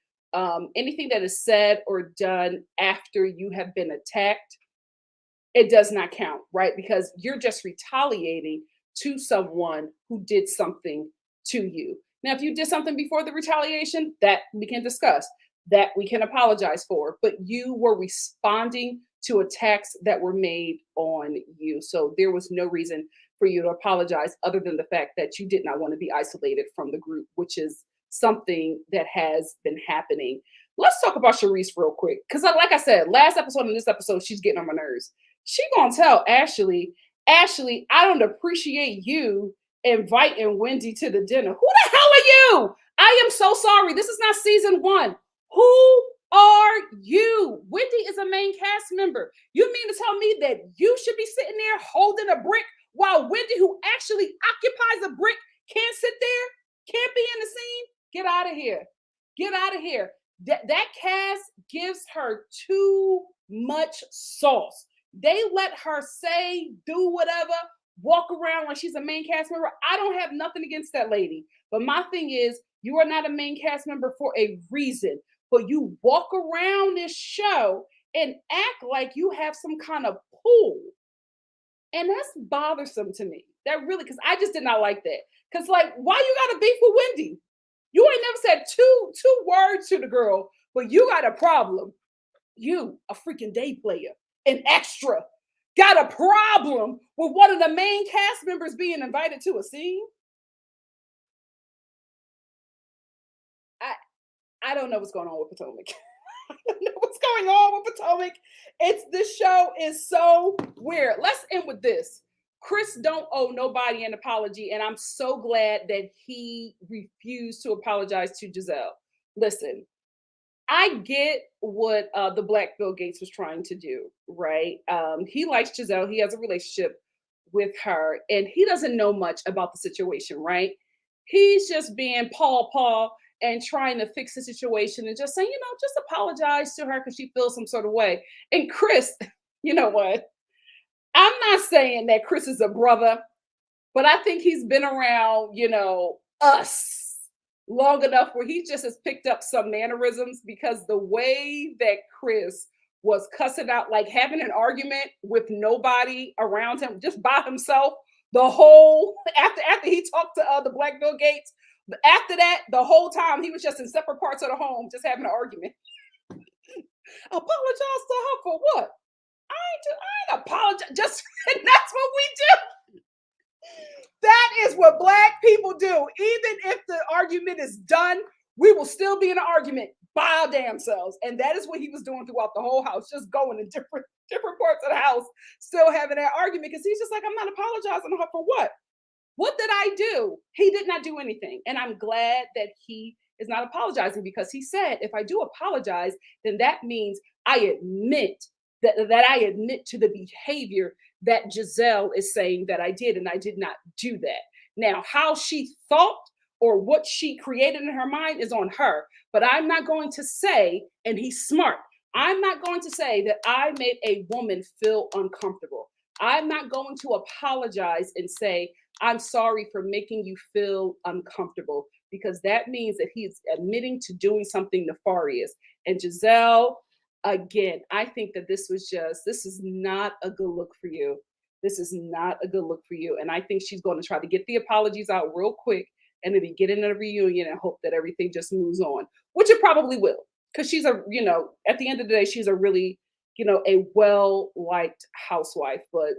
Anything that is said or done after you have been attacked, it does not count, right? Because you're just retaliating to someone who did something to you. Now, if you did something before the retaliation, that we can discuss, that we can apologize for, but you were responding to attacks that were made on you. So there was no reason for you to apologize other than the fact that you did not want to be isolated from the group, which is something that has been happening. Let's talk about Charisse real quick. Because like I said, last episode and this episode, she's getting on my nerves. She gonna tell Ashley, I don't appreciate you inviting Wendy to the dinner. Who the hell are you? I am so sorry. This is not season 1. Who are you? Wendy is a main cast member. You mean to tell me that you should be sitting there holding a brick while Wendy, who actually occupies a brick, can't sit there, can't be in the scene? Get out of here. Get out of here. That cast gives her too much sauce. They let her say, do whatever, walk around like she's a main cast member. I don't have nothing against that lady. But my thing is, you are not a main cast member for a reason. But you walk around this show and act like you have some kind of pull. And that's bothersome to me. That really, because I just did not like that. Because, like, why you got to beef with Wendy? You ain't never said two words to the girl, but you got a problem. You, a freaking day player, an extra, got a problem with one of the main cast members being invited to a scene? I don't know what's going on with Potomac. I don't know what's going on with Potomac. This show is so weird. Let's end with this. Chris don't owe nobody an apology, and I'm so glad that he refused to apologize to Giselle. Listen, I get what the Black Bill Gates was trying to do, right? He likes Giselle. He has a relationship with her, and he doesn't know much about the situation, right? He's just being Paul and trying to fix the situation and just saying, just apologize to her because she feels some sort of way. And Chris, you know what? I'm not saying that Chris is a brother, but I think he's been around, us long enough where he just has picked up some mannerisms, because the way that Chris was cussing out, like having an argument with nobody around him, just by himself, the whole, after he talked to the Black Bill Gates, after that, the whole time he was just in separate parts of the home, just having an argument. Apologize to her for what? I ain't apologize. Just, and that's what we do. That is what Black people do. Even if the argument is done, we will still be in an argument by our damn selves. And that is what he was doing throughout the whole house, just going in different parts of the house, still having that argument, because he's just like, I'm not apologizing to her for what? What did I do? He did not do anything. And I'm glad that he is not apologizing, because he said, if I do apologize, then that means I admit that I admit to the behavior that Giselle is saying that I did, and I did not do that. Now, how she thought or what she created in her mind is on her, but I'm not going to say, and he's smart, I'm not going to say that I made a woman feel uncomfortable. I'm not going to apologize and say, I'm sorry for making you feel uncomfortable, because that means that he's admitting to doing something nefarious. And Giselle, again, I think that this is not a good look for you. This is not a good look for you. And I think she's going to try to get the apologies out real quick and then get in a reunion and hope that everything just moves on, which it probably will. Because she's at the end of the day, she's a really, a well-liked housewife. But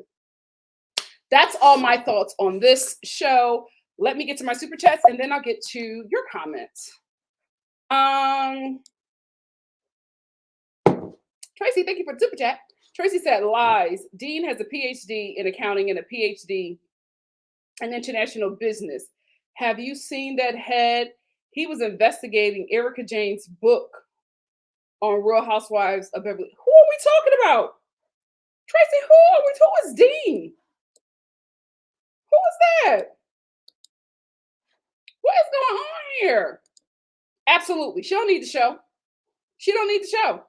that's all my thoughts on this show. Let me get to my super chats and then I'll get to your comments. Tracy, thank you for the super chat. Tracy said, lies. Dean has a PhD in accounting and a PhD in international business. Have you seen that head? He was investigating Erica Jane's book on Real Housewives of Beverly. Who are we talking about? Tracy, who is Dean? Who is that? What is going on here? Absolutely. She don't need the show. She don't need the show.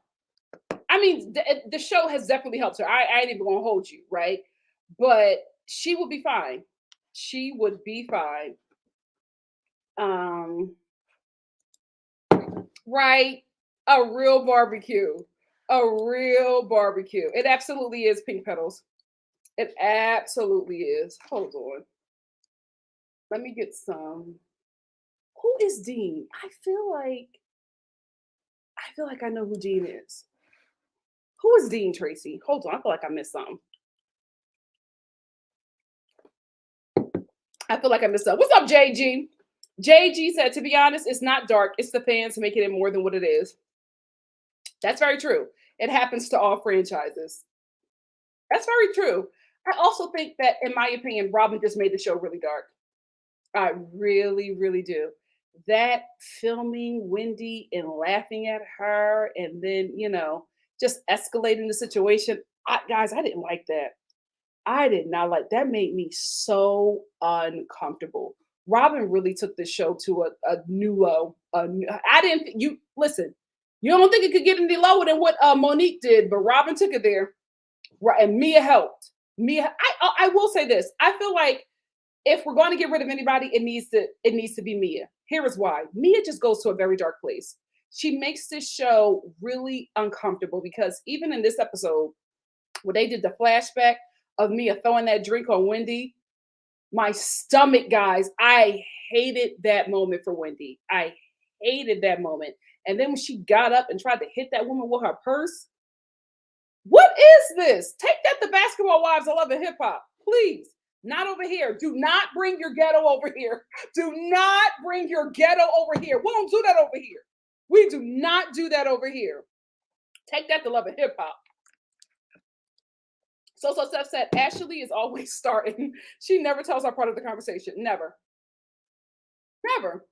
I mean, the show has definitely helped her. I ain't even gonna hold you, right? But she would be fine. She would be fine. Um, right? A real barbecue. A real barbecue. It absolutely is Pink Petals. It absolutely is. Hold on. Let me get some. Who is Dean? I feel like I know who Dean is. Who is Dean, Tracy? Hold on. I feel like I missed something. I feel like I missed something. What's up, JG? JG said, to be honest, it's not dark. It's the fans making it more than what it is. That's very true. It happens to all franchises. That's very true. I also think that, in my opinion, Robin just made the show really dark. I really, really do. That filming Wendy and laughing at her and then, just escalating the situation. Guys, I didn't like that. I did not like that. Made me so uncomfortable. Robin really took the show to a new low. I didn't. You listen. You don't think it could get any lower than what Monique did, but Robin took it there. Right, and Mia helped. Mia, I will say this. I feel like if we're going to get rid of anybody, it needs to be Mia. Here is why. Mia just goes to a very dark place. She makes this show really uncomfortable because even in this episode, where they did the flashback of Mia throwing that drink on Wendy, my stomach, guys, I hated that moment for Wendy. I hated that moment. And then when she got up and tried to hit that woman with her purse, what is this? Take that to Basketball Wives. I love it, hip hop. Please. Not over here. Do not bring your ghetto over here. Do not bring your ghetto over here. We don't do that over here. We do not do that over here. Take that to love and hip hop. So Steph said, Ashley is always starting. She never tells her part of the conversation. Never. Never.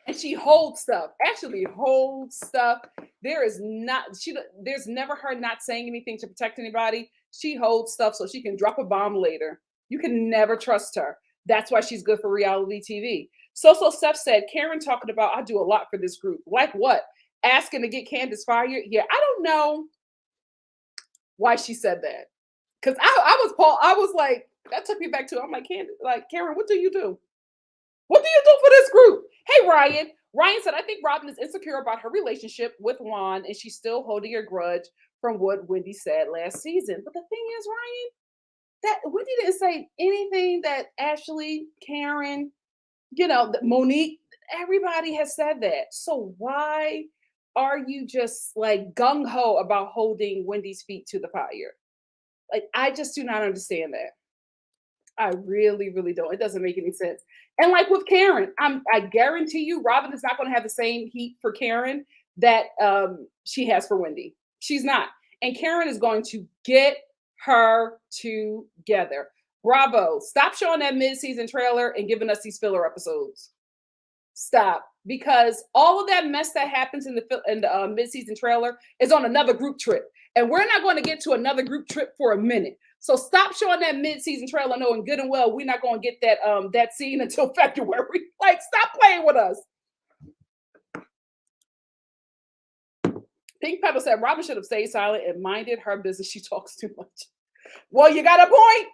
And she holds stuff. Ashley holds stuff. There's never her not saying anything to protect anybody. She holds stuff so she can drop a bomb later. You can never trust her. That's why she's good for reality TV. So Steph said, Karen talking about, I do a lot for this group. Like what? Asking to get Candace fired? Yeah, I don't know why she said that. Because I was like, that took me back to, I'm like, Candace, like, Karen, what do you do? What do you do for this group? Hey, Ryan. Ryan said, I think Robin is insecure about her relationship with Juan, and she's still holding a grudge from what Wendy said last season. But the thing is, Ryan, that Wendy didn't say anything that Ashley, Karen, Monique, everybody has said that. So why are you just like gung-ho about holding Wendy's feet to the fire? Like, I just do not understand that. I really, really don't. It doesn't make any sense. And like with Karen, I guarantee you, Robin is not going to have the same heat for Karen that she has for Wendy. She's not. And Karen is going to get her together. Bravo. Stop showing that mid-season trailer and giving us these filler episodes. Stop. Because all of that mess that happens in the mid-season trailer is on another group trip. And we're not going to get to another group trip for a minute. So stop showing that mid-season trailer knowing good and well we're not going to get that scene until February. Like, stop playing with us. Pink Pepper said Robin should have stayed silent and minded her business. She talks too much. Well, you got a point.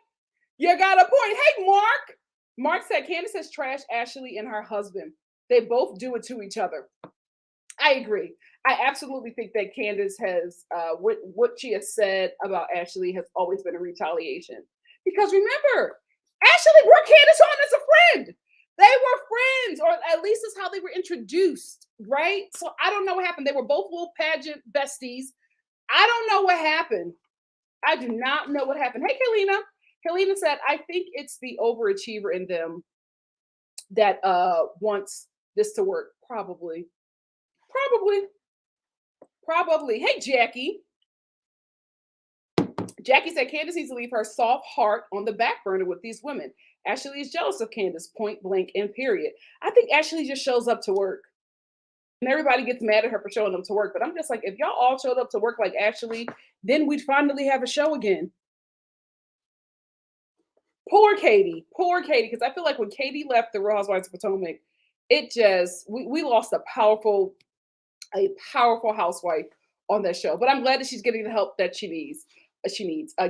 You got a point. Hey, Mark. Mark said Candace has trashed Ashley and her husband. They both do it to each other. I agree. I absolutely think that Candace has, what she has said about Ashley has always been a retaliation. Because remember, Ashley brought Candace on as a friend. They were friends, or at least that's how they were introduced, right? So I don't know what happened. They were both little pageant besties. I don't know what happened. I do not know what happened. Hey, Kalina. Kalina said, I think it's the overachiever in them that wants this to work. Probably. Hey, Jackie. Jackie said Candace needs to leave her soft heart on the back burner with these women. Ashley is jealous of Candace, point blank and period. I think Ashley just shows up to work. And everybody gets mad at her for showing up to work. But I'm just like, if y'all all showed up to work like Ashley, then we'd finally have a show again. Poor Katie, because I feel like when Katie left the Real Housewives of Potomac, it just we lost a powerful housewife on that show. But I'm glad that she's getting the help that she needs.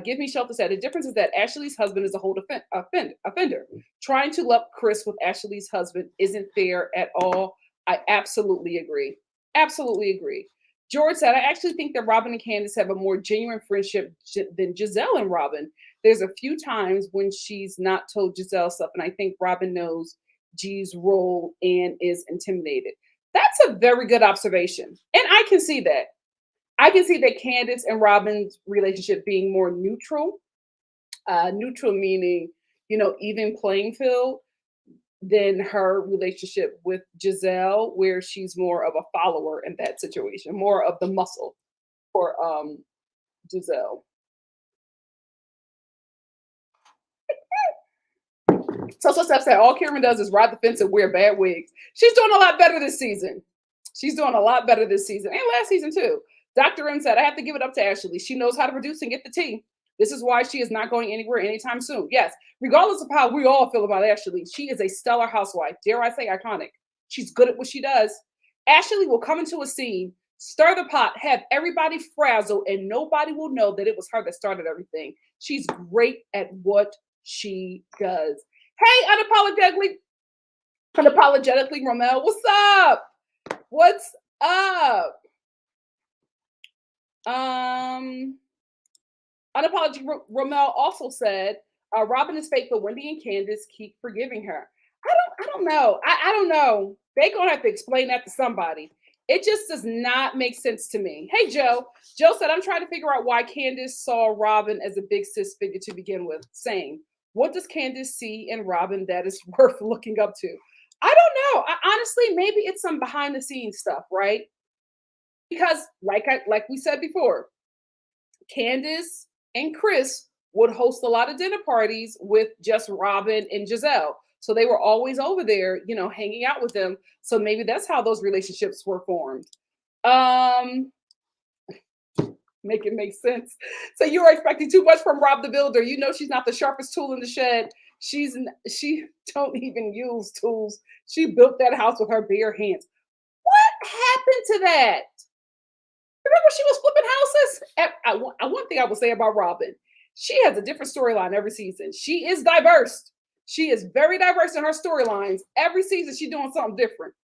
Give me shelter said the difference is that Ashley's husband is a whole offender. Trying to lump Chris with Ashley's husband isn't fair at all. I absolutely agree. Absolutely agree. George said, I actually think that Robin and Candace have a more genuine friendship than Giselle and Robin. There's a few times when she's not told Giselle stuff, and I think Robin knows G's role and is intimidated. That's a very good observation. And I can see that. I can see that Candace and Robin's relationship being more neutral, neutral meaning, even playing field, than her relationship with Giselle, where she's more of a follower in that situation, more of the muscle for Giselle. So Steph said all Karen does is ride the fence and wear bad wigs. She's doing a lot better this season. She's doing a lot better this season and last season too. Dr. M said, I have to give it up to Ashley. She knows how to produce and get the tea. This is why she is not going anywhere anytime soon. Yes, regardless of how we all feel about Ashley, she is a stellar housewife. Dare I say iconic. She's good at what she does. Ashley will come into a scene, stir the pot, have everybody frazzled, and nobody will know that it was her that started everything. She's great at what she does. Hey, unapologetically, Romel, what's up? What's up? Unapologetic Romel also said, Robin is fake, but Wendy and Candace keep forgiving her. I don't know. I don't know. They gonna have to explain that to somebody. It just does not make sense to me. Hey, Joe. Joe said, I'm trying to figure out why Candace saw Robin as a big sis figure to begin with. Same. What does Candace see in Robin that is worth looking up to? I don't know. Honestly, maybe it's some behind the scenes stuff, right? Because like we said before, Candace and Chris would host a lot of dinner parties with just Robin and Giselle. So they were always over there, hanging out with them. So maybe that's how those relationships were formed. Um, make it make sense. So you are expecting too much from Rob the Builder. You know she's not the sharpest tool in the shed. She don't even use tools. She built that house with her bare hands. What happened to that? Remember she was flipping houses? One thing I will say about Robin, she has a different storyline every season. She is diverse. She is very diverse in her storylines. Every season she's doing something different.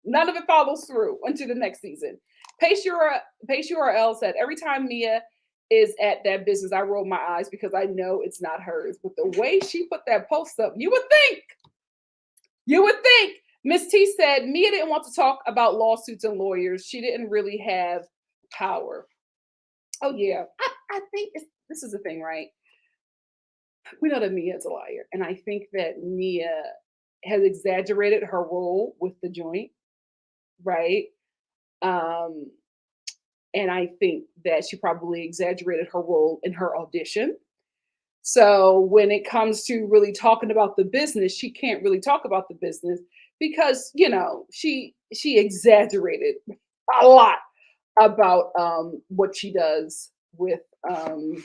None of it follows through until the next season. Pace URL said, every time Mia is at that business, I roll my eyes because I know it's not hers. But the way she put that post up, you would think. Miss T said, Mia didn't want to talk about lawsuits and lawyers. She didn't really have power. Oh, yeah. I think this is the thing, right? We know that Mia is a liar. And I think that Mia has exaggerated her role with the joint, right? And I think that she probably exaggerated her role in her audition. So when it comes to really talking about the business, she can't really talk about the business because she exaggerated a lot about what she does with the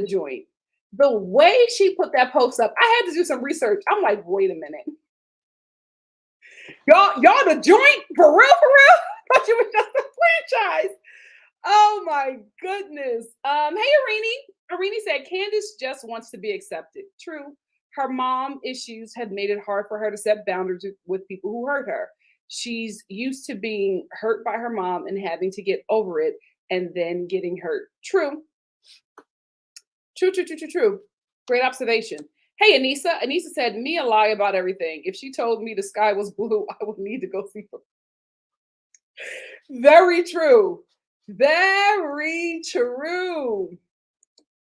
joint. The way she put that post up, I had to do some research. I'm like, wait a minute, y'all the joint for real? I thought you were just a franchise. Oh my goodness. Hey, Arini said Candace just wants to be accepted. True. Her mom issues have made it hard for her to set boundaries with people who hurt her. She's used to being hurt by her mom and having to get over it and then getting hurt. True. True. Great observation. Hey, Anissa. Anissa said, Mia lie about everything. If she told me the sky was blue, I would need to go see her. Very true. Very true.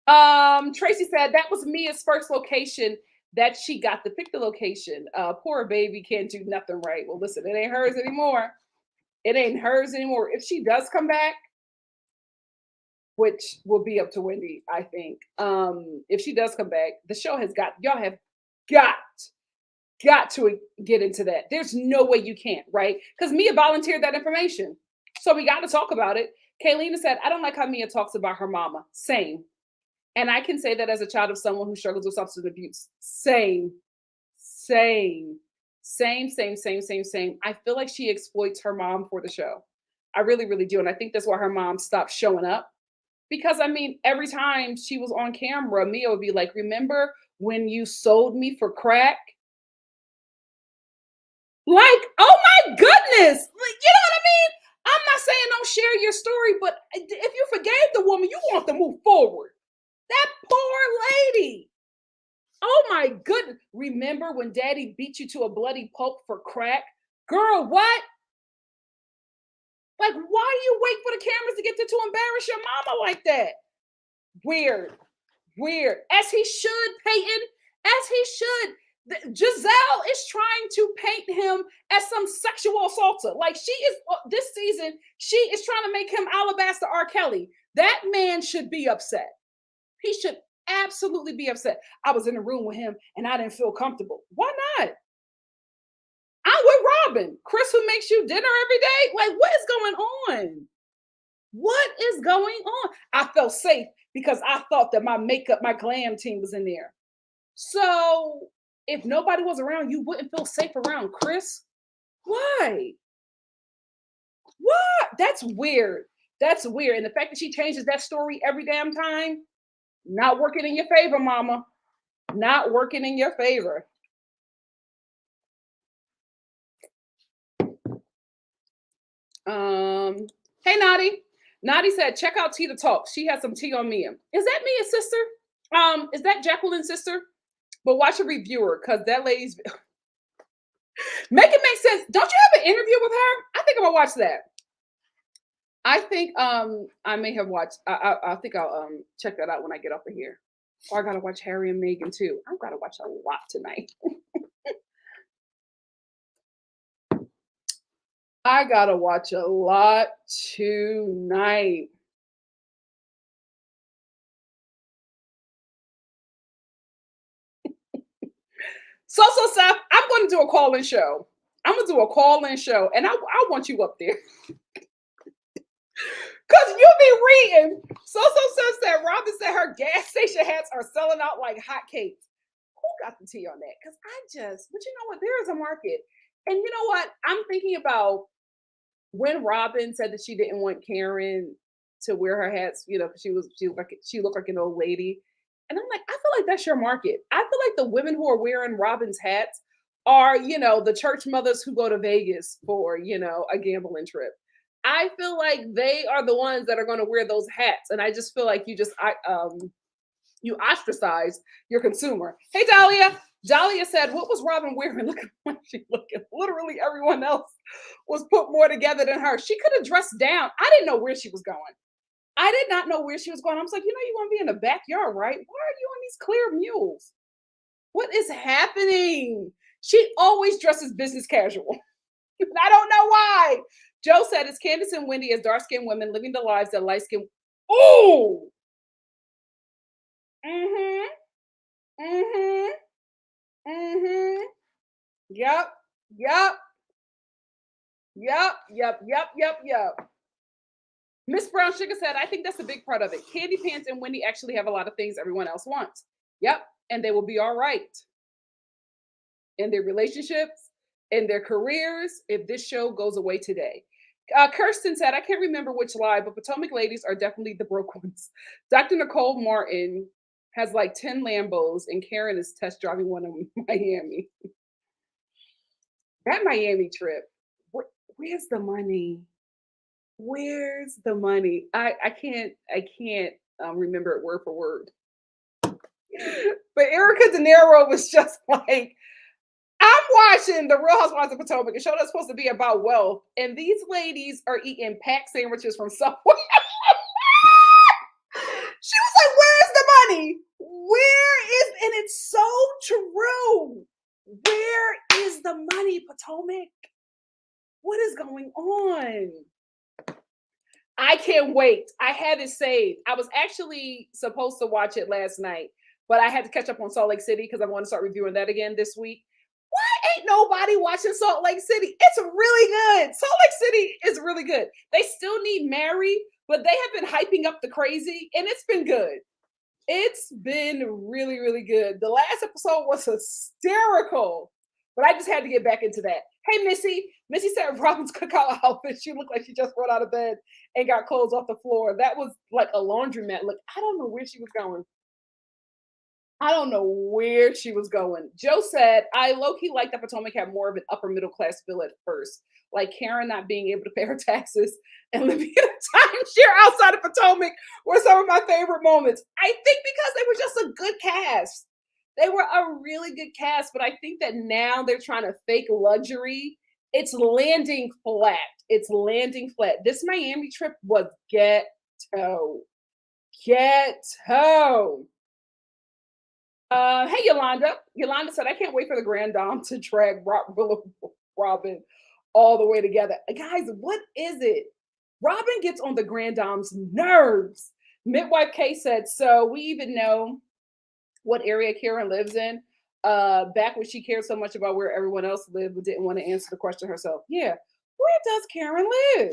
Tracy said that was Mia's first location that she got to pick the location. Poor baby can't do nothing right. Well, listen, it ain't hers anymore. It ain't hers anymore. If she does come back, which will be up to Wendy, I think. If she does come back, the show has got, y'all have got got to get into that. There's no way you can't, right? Because Mia volunteered that information. So we got to talk about it. Kaylina said, I don't like how Mia talks about her mama. Same. And I can say that as a child of someone who struggles with substance abuse. Same. Same. Same, same, same, same, same. I feel like she exploits her mom for the show. I really, really do. And I think that's why her mom stopped showing up. Because I mean, every time she was on camera, Mia would be like, remember when you sold me for crack? Like, oh my goodness. Like, you know what I mean? I'm not saying don't share your story, but if you forgave the woman, you want to move forward. That poor lady. Oh my goodness. Remember when daddy beat you to a bloody pulp for crack? Girl, what? Like, why do you wait for the cameras to get there to embarrass your mama like that? Weird. Weird. As he should, Peyton. As he should. Giselle is trying to paint him as some sexual assaulter. Like she is, this season, she is trying to make him Alabaster R. Kelly. That man should be upset. He should absolutely be upset. I was in the room with him and I didn't feel comfortable. Why not? I'm with Robin. Chris, who makes you dinner every day? Like, what is going on? What is going on? I felt safe because I thought that my makeup, my glam team was in there. So if nobody was around, you wouldn't feel safe around Chris. Why? What? That's weird. That's weird. And the fact that she changes that story every damn time, not working in your favor, mama. Not working in your favor. Hey, Nadi. Nadi said, check out TIK TOK. She has some tea on Mia. Is that Mia's sister? Is that Jacqueline's sister? But watch a reviewer because that lady's make it make sense. Don't you have an interview with her? I think I'm gonna watch that. I think I may have watched. I think I'll check that out when I get off of here. Or I gotta watch Harry and Meghan too. I've gotta watch a lot tonight. I gotta watch a lot tonight. So Seth, I'm going to do a call-in show. I'm going to do a call-in show, and I want you up there. Because you'll be reading. So Seth said, Robin said her gas station hats are selling out like hotcakes. Who got the tea on that? Because but you know what? There is a market. And you know what? I'm thinking about when Robin said that she didn't want Karen to wear her hats, you know, because she looked like an old lady. And I'm like, I feel like that's your market. I feel like the women who are wearing Robin's hats are, you know, the church mothers who go to Vegas for, you know, a gambling trip. I feel like they are the ones that are going to wear those hats. And I just feel like you ostracize your consumer. Hey, Dahlia. Dahlia said, what was Robin wearing? Look at what she looking. Literally everyone else was put more together than her. She could have dressed down. I didn't know where she was going. I did not know where she was going. I was like, you know, you want to be in the backyard, right? Why are you on these clear mules? What is happening? She always dresses business casual. I don't know why. Joe said, it's Candace and Wendy as dark-skinned women living the lives that light-skinned. Oh! Mm-hmm. Mm-hmm. Mm-hmm. Yep. Yep. Yep. Yep. Yep. Yep. Yep. Miss Brown Sugar said, I think that's a big part of it. Candy Pants and Wendy actually have a lot of things everyone else wants. Yep. And they will be all right in their relationships, in their careers, if this show goes away today. Kirsten said, I can't remember which lie, but Potomac ladies are definitely the broke ones. Dr. Nicole Martin has like 10 Lambos, and Karen is test driving one in Miami. That Miami trip, where's the money? Where's the money? I can't remember it word for word. But Erica De Niro was just like, I'm watching The Real Housewives of Potomac, a show that's supposed to be about wealth, and these ladies are eating packed sandwiches from Subway. She was like, where's the money? And it's so true. Where is the money, Potomac? What is going on? I can't wait. I had it saved. I was actually supposed to watch it last night, but I had to catch up on Salt Lake City because I want to start reviewing that again this week. ain't nobody watching Salt Lake City. It's really good. Salt Lake City is really good. They still need Mary, but they have been hyping up the crazy, and it's been good. It's been really, really good. The last episode was hysterical, but I just had to get back into that. Hey, Missy. Missy said Robin's cookout outfit. She looked like she just rolled out of bed and got clothes off the floor. That was like a laundromat. Look, I don't know where she was going. I don't know where she was going. Joe said, I low-key like that Potomac had more of an upper middle class feel at first. Like Karen not being able to pay her taxes and living in a timeshare outside of Potomac were some of my favorite moments. I think because they were just a good cast. They were a really good cast, but I think that now they're trying to fake luxury. It's landing flat. It's landing flat. This Miami trip was ghetto. Ghetto. Hey, Yolanda. Yolanda said, I can't wait for the Grand Dame to drag Robin all the way together. Guys, what is it? Robin gets on the Grand Dame's nerves. Midwife K said, so we even know what area Karen lives in. Back when she cared so much about where everyone else lived, but didn't want to answer the question herself. Yeah, where does Karen live?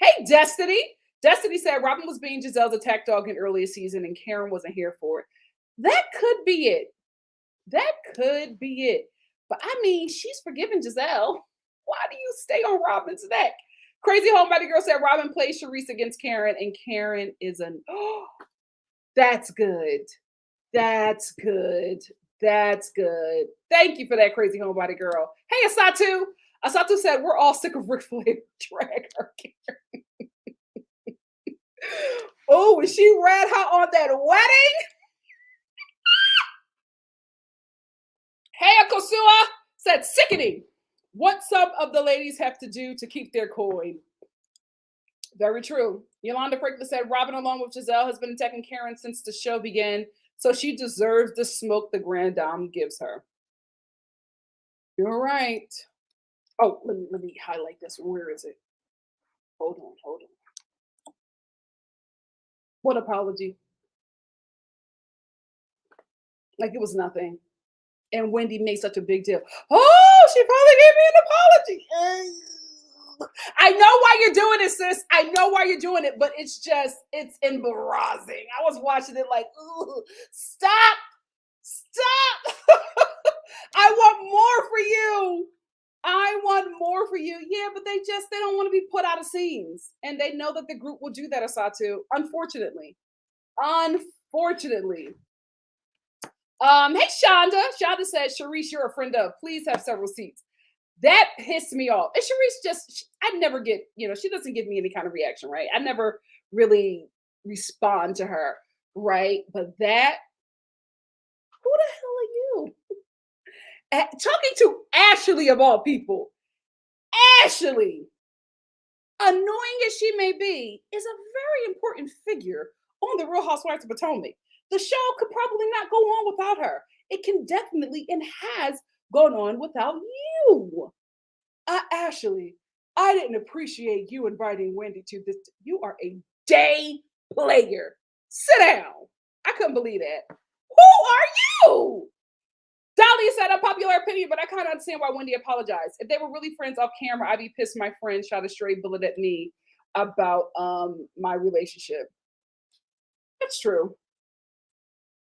Hey, Destiny. Destiny said Robin was being Giselle's attack dog in earlier season and Karen wasn't here for it. That could be it. That could be it. But I mean, she's forgiven Giselle. Why do you stay on Robin's neck? Crazy Homebody Girl said Robin plays Charisse against Karen, and Karen is an oh, that's good. That's good. That's good. Thank you for that, Crazy Homebody Girl. Hey, Asatu. Asatu said we're all sick of Ric Flair drag her Karen. Oh, was she red hot on that wedding? Hey, Akosua said sickening. What some of the ladies have to do to keep their coin. Very true. Yolanda Franklin said Robin, along with Giselle, has been attacking Karen since the show began, so she deserves the smoke the Grand Dame gives her. You're right. Oh, let me highlight this. Where is it? Hold on. What apology? Like it was nothing. And Wendy made such a big deal. Oh, she probably gave me an apology. I know why you're doing it, sis. I know why you're doing it, but it's embarrassing. I was watching it like, stop. I want more for you. I want more for you. Yeah, but they don't want to be put out of scenes. And they know that the group will do that, Asatu. Unfortunately. Hey, Shonda. Shonda said, Charisse, you're a friend of. Please have several seats. That pissed me off. And Charisse I never get, she doesn't give me any kind of reaction, right? I never really respond to her, right? But that, who the hell are you? Talking to Ashley of all people. Ashley, annoying as she may be, is a very important figure on the Real Housewives of Potomac. The show could probably not go on without her. It can definitely and has gone on without you. Ashley, I didn't appreciate you inviting Wendy to this. You are a day player. Sit down. I couldn't believe that. Who are you? Dolly said unpopular opinion, but I kind of understand why Wendy apologized. If they were really friends off camera, I'd be pissed my friend shot a stray bullet at me about my relationship. That's true.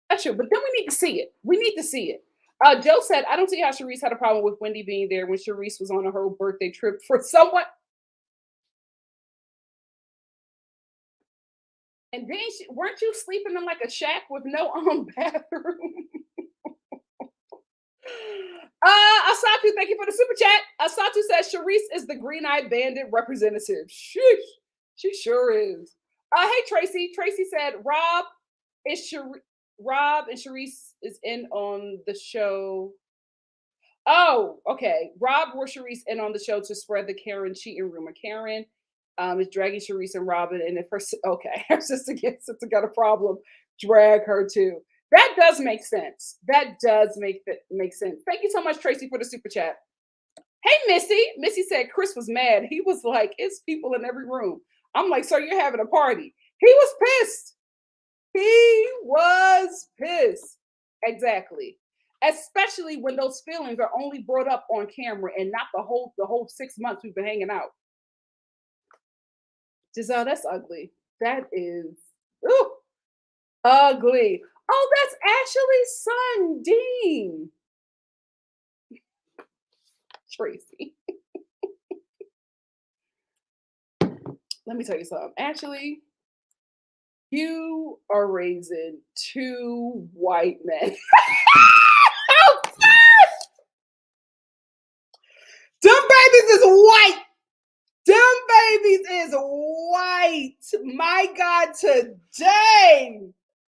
That's true. But then we need to see it. We need to see it. Joe said, I don't see how Charisse had a problem with Wendy being there when Charisse was on her birthday trip for someone. And then weren't you sleeping in like a shack with no bathroom? Asatu, thank you for the super chat. Asatu says Charisse is the green-eyed bandit representative. Sheesh. She sure is. Hey, Tracy. Tracy said Rhop and Charisse is in on the show. Oh, okay. Rhop or Charisse in on the show to spread the Karen cheating rumor. Karen is dragging Charisse and Robin, and if her sister got a problem, drag her too. That does make sense. That does make sense. Thank you so much, Tracy, for the super chat. Hey, Missy. Missy said Chris was mad. He was like, it's people in every room. I'm like, sir, you're having a party. He was pissed. Exactly. especially when those feelings are only brought up on camera and not the whole 6 months we've been hanging out. Giselle, that's ugly. That is ooh, ugly. Oh, that's actually son Dean. Tracy. Let me tell you something. Actually, you are raising two white men. Oh, them babies is white. Them babies is white. My God, today.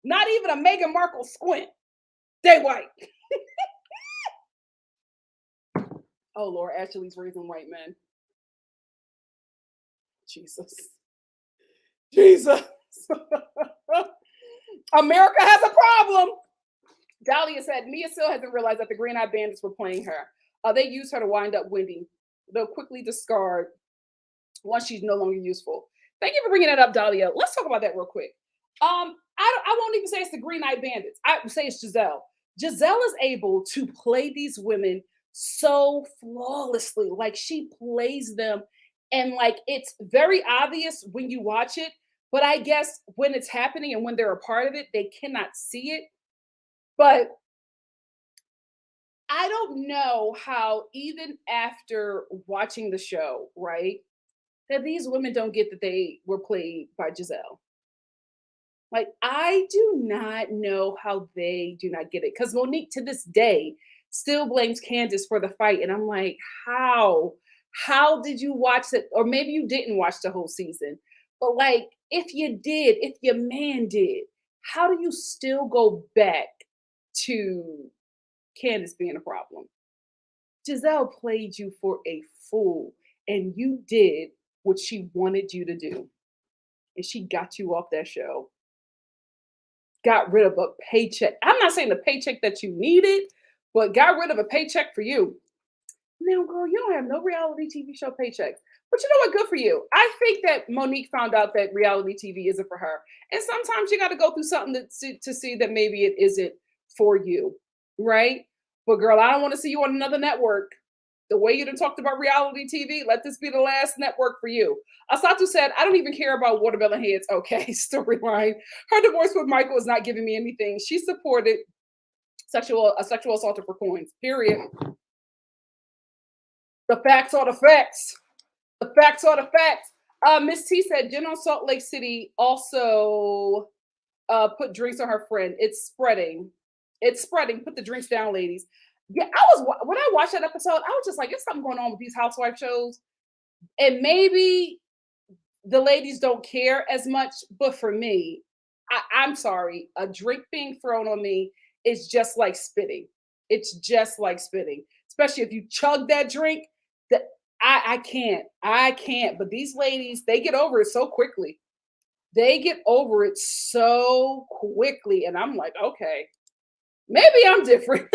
Not even a Meghan Markle squint. They white. Oh Lord, Ashley's raising white men. Jesus. Jesus. America has a problem. Dahlia said, Mia still hasn't realized that the Green Eyed Bandits were playing her. They used her to wind up Wendy. They'll quickly discard once she's no longer useful. Thank you for bringing that up, Dahlia. Let's talk about that real quick. I won't even say it's the Green Eyed Bandits. I would say it's Giselle. Giselle is able to play these women so flawlessly. Like she plays them, and like it's very obvious when you watch it. But I guess when it's happening and when they're a part of it, they cannot see it. But I don't know how, even after watching the show, right, that these women don't get that they were played by Giselle. Like, I do not know how they do not get it. Because Monique, to this day, still blames Candace for the fight. And I'm like, how? How did you watch it? Or maybe you didn't watch the whole season. But like, if you did, if your man did, how do you still go back to Candace being a problem? Giselle played you for a fool, and you did what she wanted you to do. And she got you off that show, got rid of a paycheck. I'm not saying the paycheck that you needed, but got rid of a paycheck for you. Now, girl, you don't have no reality TV show paychecks. But you know what? Good for you. I think that Monique found out that reality TV isn't for her. And sometimes you got to go through something to see that maybe it isn't for you, right? But girl, I don't want to see you on another network. The way you done talked about reality TV, let this be the last network for you. Asatu said, I don't even care about Watermelon Heads. Okay, storyline. Her divorce with Michael is not giving me anything. She supported a sexual assault for coins, period. The facts are the facts. The facts are the facts. Miss T said, Jen on Salt Lake City also put drinks on her friend. It's spreading. It's spreading. Put the drinks down, ladies. Yeah, when I watched that episode, I was just like, there's something going on with these housewife shows. And maybe the ladies don't care as much, but for me, I'm sorry, a drink being thrown on me is just like spitting. It's just like spitting, especially if you chug that drink. That I can't. But these ladies, they get over it so quickly. They get over it so quickly, and I'm like, okay, maybe I'm different.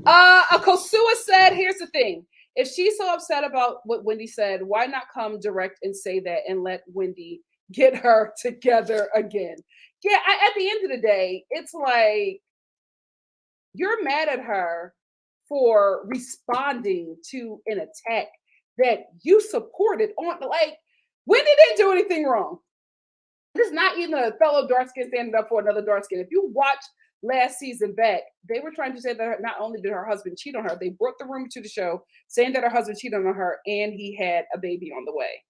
Akosua said, here's the thing. If she's so upset about what Wendy said, why not come direct and say that and let Wendy get her together again? Yeah, at the end of the day, it's like you're mad at her for responding to an attack that you supported on. Like, Wendy didn't do anything wrong. This is not even a fellow dark skin standing up for another dark skin. If you watch last season back, they were trying to say that not only did her husband cheat on her, they brought the rumor to the show saying that her husband cheated on her and he had a baby on the way.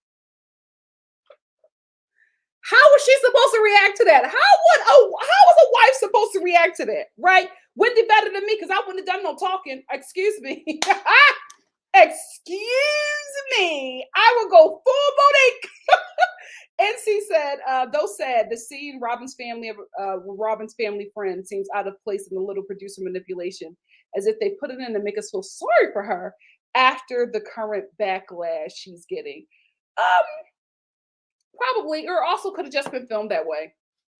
How was she supposed to react to that? How was a wife supposed to react to that? Right? Wendy better than me because I wouldn't have done no talking. Excuse me. Excuse me. I would go full Monique. NC said, though sad, the scene Robin's family friend seems out of place in the little producer manipulation, as if they put it in to make us feel sorry for her after the current backlash she's getting. Probably, or also could have just been filmed that way,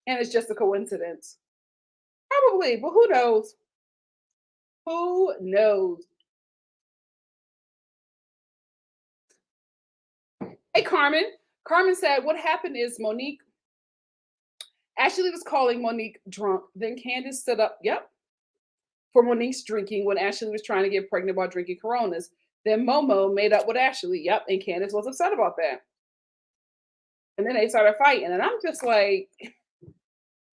and it's just a coincidence. Probably, but who knows? Who knows? Hey, Carmen. Carmen said, what happened is Monique, Ashley was calling Monique drunk. Then Candace stood up, yep, for Monique's drinking when Ashley was trying to get pregnant while drinking Coronas. Then Momo made up with Ashley. Yep, and Candace was upset about that. And then they started fighting. And I'm just like,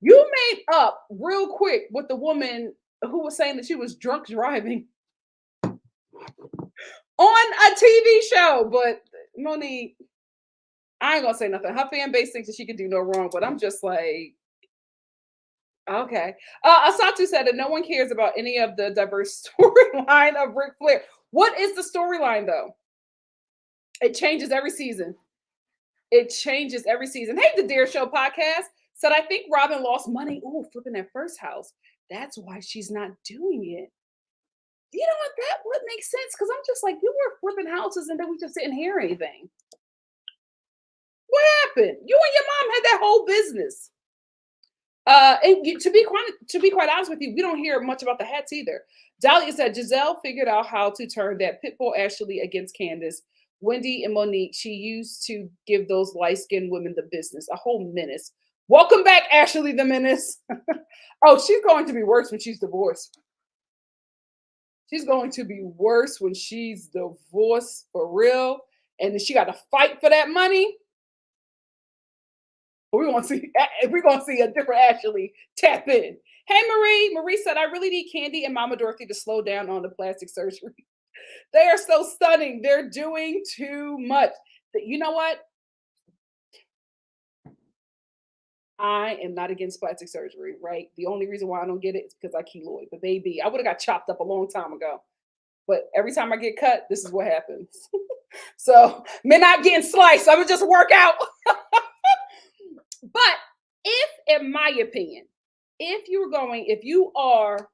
you made up real quick with the woman who was saying that she was drunk driving on a TV show. But Monique, I ain't gonna say nothing. Her fan base thinks that she can do no wrong, but I'm just like, okay. Asatu said that no one cares about any of the diverse storyline of Ric Flair. What is the storyline though? It changes every season. It changes every season. Hey, the Dare Show podcast said, I think Robin lost money. Ooh, flipping that first house. That's why she's not doing it. You know what? That would make sense because I'm just like, you were flipping houses and then we just didn't hear anything. What happened? You and your mom had that whole business. To be quite honest with you, we don't hear much about the hats either. Dahlia said Giselle figured out how to turn that pitbull Ashley against Candace. Wendy and Monique, she used to give those light-skinned women the business, a whole menace. Welcome back, Ashley the Menace. Oh, she's going to be worse when she's divorced. She's going to be worse when she's divorced for real. And then she got to fight for that money. We're gonna see a different Ashley tap in. Hey Marie. Marie said, I really need Candy and Mama Dorothy to slow down on the plastic surgery. They are so stunning. They're doing too much. You know what? I am not against plastic surgery, right? The only reason why I don't get it is because I keloid. But baby, I would have got chopped up a long time ago. But every time I get cut, this is what happens. So, me not getting sliced. I would just work out. But if, in my opinion, if you are,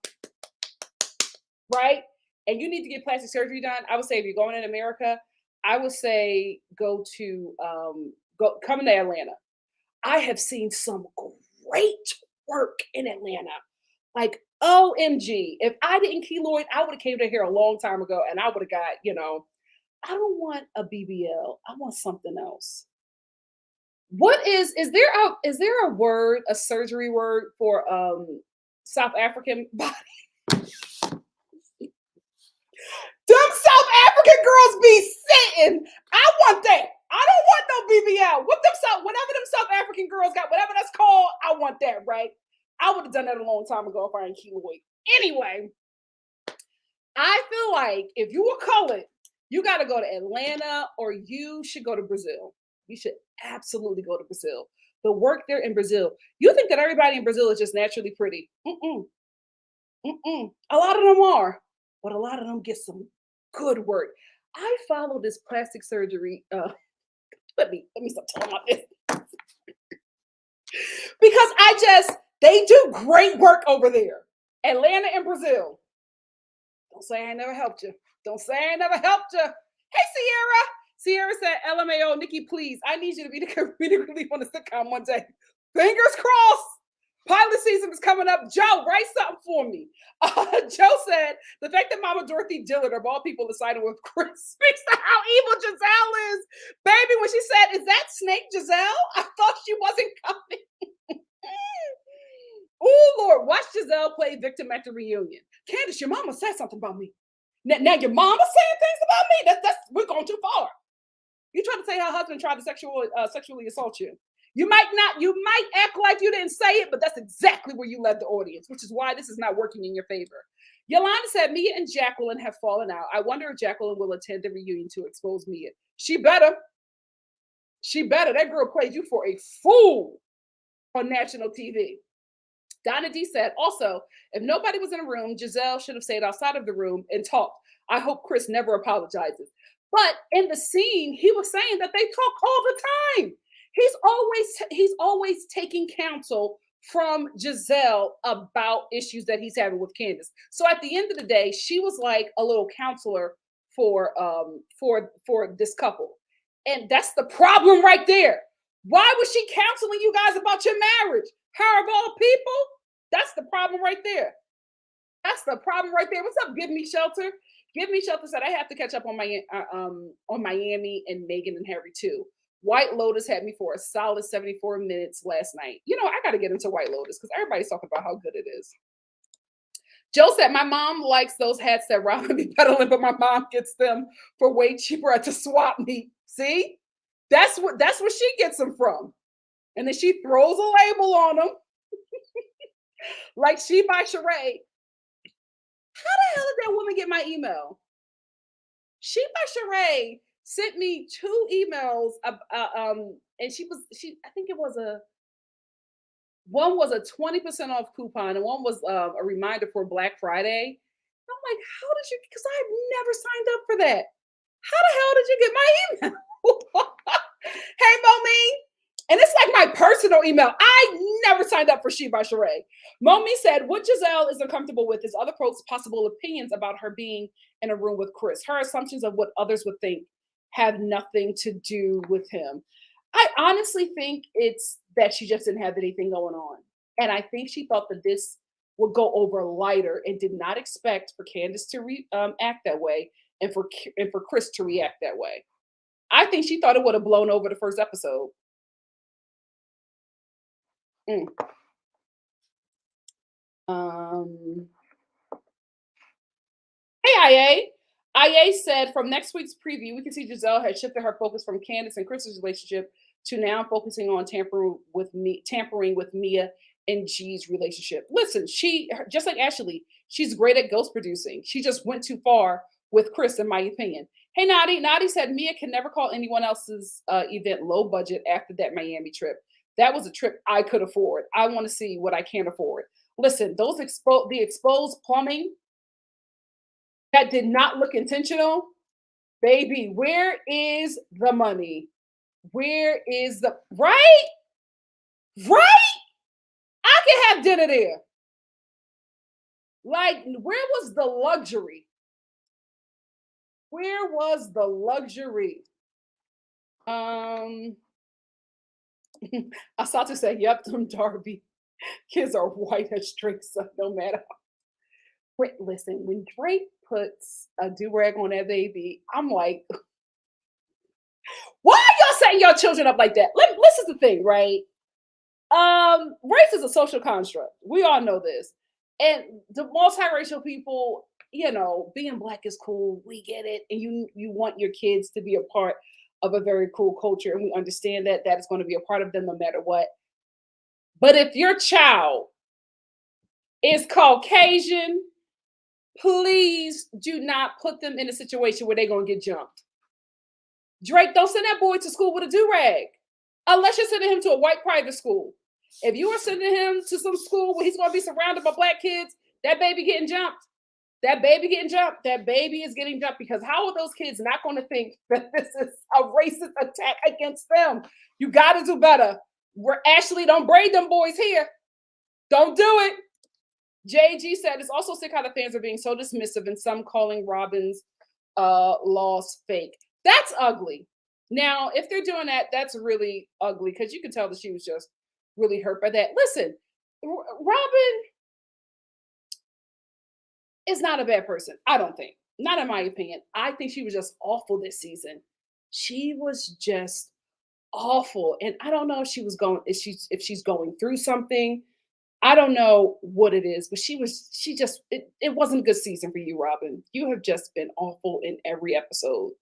right, and you need to get plastic surgery done, I would say if you're going in America, I would say come to Atlanta. I have seen some great work in Atlanta. Like, OMG. If I didn't keloid, I would have came to here a long time ago and I would have got, I don't want a BBL. I want something else. What is there a word, a surgery word for South African body? Them South African girls be sitting. I want that. I don't want no BBL. Whatever them South African girls got, whatever that's called, I want that, right? I would have done that a long time ago if I ain't keloid. Anyway, I feel like if you were colored, you got to go to Atlanta or you should go to Brazil. You should absolutely go to Brazil. The work there in Brazil. You think that everybody in Brazil is just naturally pretty. A lot of them are, but a lot of them get some good work. I follow this plastic surgery. Let me stop talking about this. Because they do great work over there. Atlanta and Brazil. Don't say I ain't never helped you. Don't say I ain't never helped you. Hey, Sierra. Sierra said, LMAO, Nikki, please. I need you to be the comedic relief on the sitcom one day. Fingers crossed. Pilot season is coming up. Joe, write something for me. Joe said, the fact that Mama Dorothy Dillard, of all people, decided with Chris speaks to how evil Giselle is. Baby, when she said, is that Snake Giselle? I thought she wasn't coming. Oh, Lord, watch Giselle play victim at the reunion. Candace, your mama said something about me. Now your mama saying things about me? We're going too far. You trying to say her husband tried to sexually assault you. You might act like you didn't say it, but that's exactly where you led the audience, which is why this is not working in your favor. Yolanda said, Mia and Jacqueline have fallen out. I wonder if Jacqueline will attend the reunion to expose Mia. She better. That girl played you for a fool on national TV. Donna D said, also, if nobody was in a room, Giselle should have stayed outside of the room and talked. I hope Chris never apologizes. But in the scene, he was saying that they talk all the time. He's always taking counsel from Giselle about issues that he's having with Candace. So at the end of the day, she was like a little counselor for this couple. And that's the problem right there. Why was she counseling you guys about your marriage? Her of all people? That's the problem right there. What's up, Give Me Shelter? Give Me Shelter said I have to catch up on Miami and Meghan and Harry too. White Lotus had me for a solid 74 minutes last night. I got to get into White Lotus because everybody's talking about how good it is. Joe said, my mom likes those hats that Robin be peddling, but my mom gets them for way cheaper at the swap meet. See? That's where she gets them from. And then she throws a label on them, like She by Sheree. How the hell did that woman get my email? She by Sheree sent me 2 emails, and she I think it was a one was a 20% off coupon, and one was a reminder for Black Friday. I'm like, how did you? Because I've never signed up for that. How the hell did you get my email? Hey, Momi. And it's like my personal email. I never signed up for She by Sheree. Momi said, what Giselle is uncomfortable with is other folks' possible opinions about her being in a room with Chris. Her assumptions of what others would think have nothing to do with him. I honestly think it's that she just didn't have anything going on. And I think she thought that this would go over lighter and did not expect for Candace to act that way and for Chris to react that way. I think she thought it would have blown over the first episode. Mm. Hey, IA said from next week's preview, we can see Giselle has shifted her focus from Candace and Chris's relationship to now focusing on tampering with Mia and G's relationship. Listen, just like Ashley, she's great at ghost producing. She just went too far with Chris, in my opinion. Hey, Nadi said Mia can never call anyone else's event low budget after that Miami trip. That was a trip I could afford. I want to see what I can't afford. Listen, the exposed plumbing that did not look intentional, baby, where is the money? Where is the right? I can have dinner there. Like, where was the luxury? Where was the luxury? Asatu said, yep, them Darby kids are white as Drake, so no matter. Wait, listen, when Drake puts a do-rag on that baby, I'm like, why are y'all setting your children up like that? This is the thing, right? Race is a social construct. We all know this. And the multiracial people, being Black is cool. We get it. And you want your kids to be a part of a very cool culture. And we understand that is going to be a part of them no matter what. But if your child is Caucasian, please do not put them in a situation where they're going to get jumped. Drake, don't send that boy to school with a do-rag unless you're sending him to a white private school. If you are sending him to some school where he's going to be surrounded by Black kids, that baby getting jumped. That baby is getting jumped, because how are those kids not going to think that this is a racist attack against them? You got to do better. Ashley, don't braid them boys here. Don't do it. JG said, it's also sick how the fans are being so dismissive and some calling Robin's loss fake. That's ugly. Now, if they're doing that, that's really ugly, because you can tell that she was just really hurt by that. Listen, Robin is not a bad person. I don't think. Not in my opinion. I think she was just awful this season. She was just awful. And I don't know if she's going through something. I don't know what it is, but it wasn't a good season for you, Robin. You have just been awful in every episode.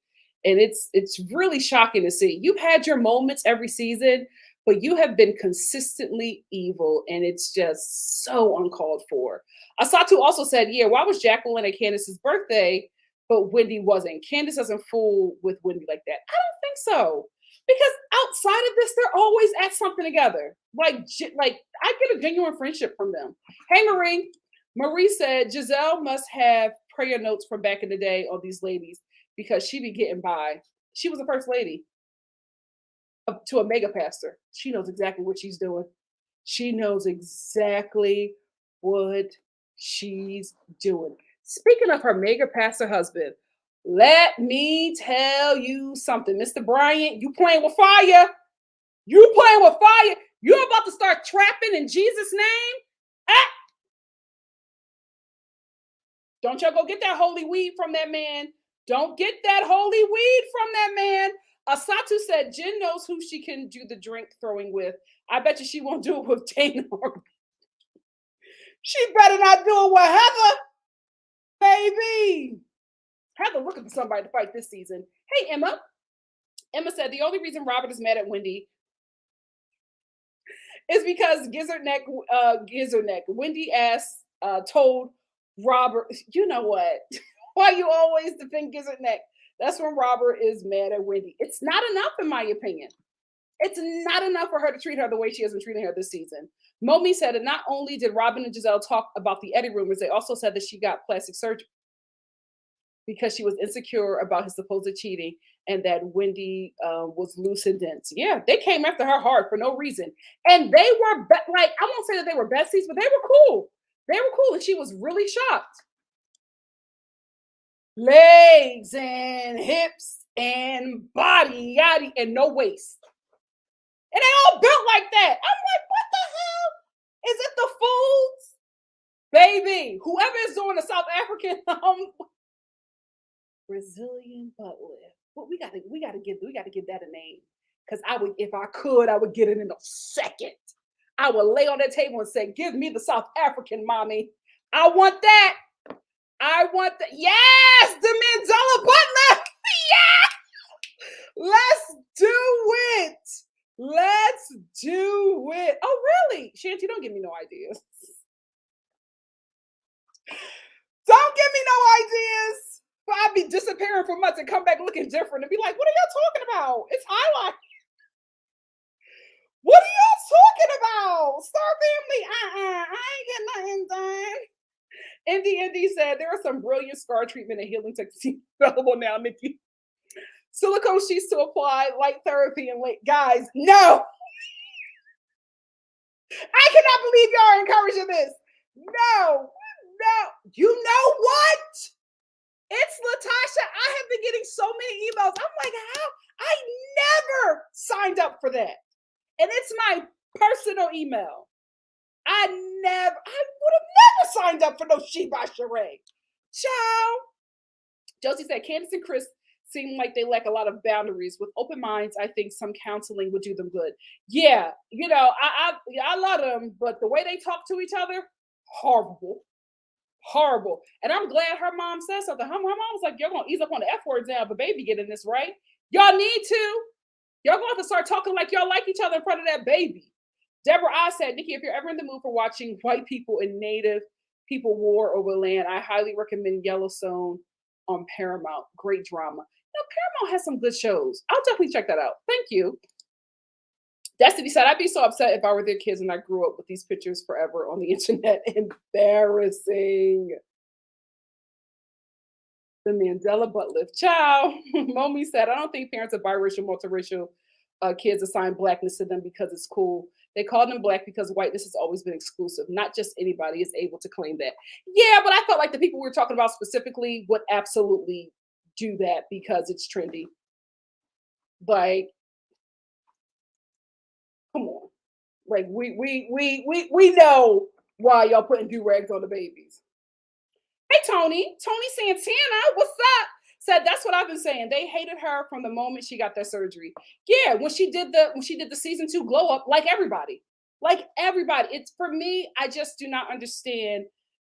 And it's really shocking to see. You've had your moments every season, but you have been consistently evil, and it's just so uncalled for. Asatu also said, yeah, why was Jacqueline at Candace's birthday, but Wendy wasn't? Candace doesn't fool with Wendy like that. I don't think so. Because outside of this, they're always at something together. Like I get a genuine friendship from them. Hey, Marie. Marie said, Giselle must have prayer notes from back in the day on these ladies, because she be getting by. She was the first lady to a mega pastor. She knows exactly what she's doing. She knows exactly what she's doing. Speaking of her mega pastor husband, let me tell you something. Mr. Bryant, you playing with fire. You playing with fire. You're about to start trapping in Jesus' name. Ah! Don't y'all go get that holy weed from that man. Don't get that holy weed from that man. Asatu said Jen knows who she can do the drink throwing with. I bet you she won't do it with Dana. She better not do it with Heather, baby. Heather looking for somebody to fight this season. Hey, Emma. Emma said the only reason Robert is mad at Wendy is because Gizzard Wendy asked, told Robert, you know what? Why you always defend Gizzard Neck? That's when Robert is mad at Wendy. It's not enough, in my opinion. It's not enough for her to treat her the way she has been treating her this season. Momi said that not only did Robin and Giselle talk about the Eddie rumors, they also said that she got plastic surgery because she was insecure about his supposed cheating and that Wendy was loose and dense. Yeah, they came after her hard for no reason. And they were, like, I won't say that they were besties, but they were cool. They were cool, and she was really shocked. Legs and hips and body, yaddy, and no waist. And they all built like that. I'm like, what the hell? Is it the folds? Baby, whoever is doing the South African Brazilian butt lift. Well, we gotta give that a name. Because if I could, I would get it in a second. I would lay on that table and say, give me the South African, mommy. I want that. Yes, the Mandela butt lift. Yeah. Let's do it. Let's do it. Oh, really? Shanty, don't give me no ideas. Don't give me no ideas. But I'd be disappearing for months and come back looking different and be like, what are y'all talking about? It's highlight. What are y'all talking about? Star Family, I ain't getting nothing done. Indy said there are some brilliant scar treatment and healing techniques available now, Nikki. Silicone sheets to apply, light therapy, and guys, no. I cannot believe y'all are encouraging this. No. You know what? It's Latasha. I have been getting so many emails. I'm like, how? I never signed up for that. And it's my personal email. I would have never signed up for no Sheba Sheree. Ciao. Josie said, Candace and Chris seem like they lack a lot of boundaries. With open minds, I think some counseling would do them good. Yeah, I love them, but the way they talk to each other, horrible. And I'm glad her mom said something. Her mom was like, you're going to ease up on the F words now, but baby getting this right. Y'all need to. Y'all going to have to start talking like y'all like each other in front of that baby. Deborah I said, Nikki, if you're ever in the mood for watching white people and native people war over land, I highly recommend Yellowstone on Paramount. Great drama. Paramount has some good shows. I'll definitely check that out. Thank you. Destiny said, I'd be so upset if I were their kids and I grew up with these pictures forever on the internet. Embarrassing. The Mandela butt lift. Ciao. Momi said, I don't think parents of biracial, multiracial kids assign blackness to them because it's cool. They call them black because whiteness has always been exclusive. Not just anybody is able to claim that. Yeah, but I felt like the people we were talking about specifically would absolutely do that because it's trendy. Like, come on. Like, we know why y'all putting do-rags on the babies. Hey, Tony Santana, what's up? Said that's what I've been saying. They hated her from the moment she got that surgery. Yeah, when she did the season 2 glow up, like everybody. It's, for me, I just do not understand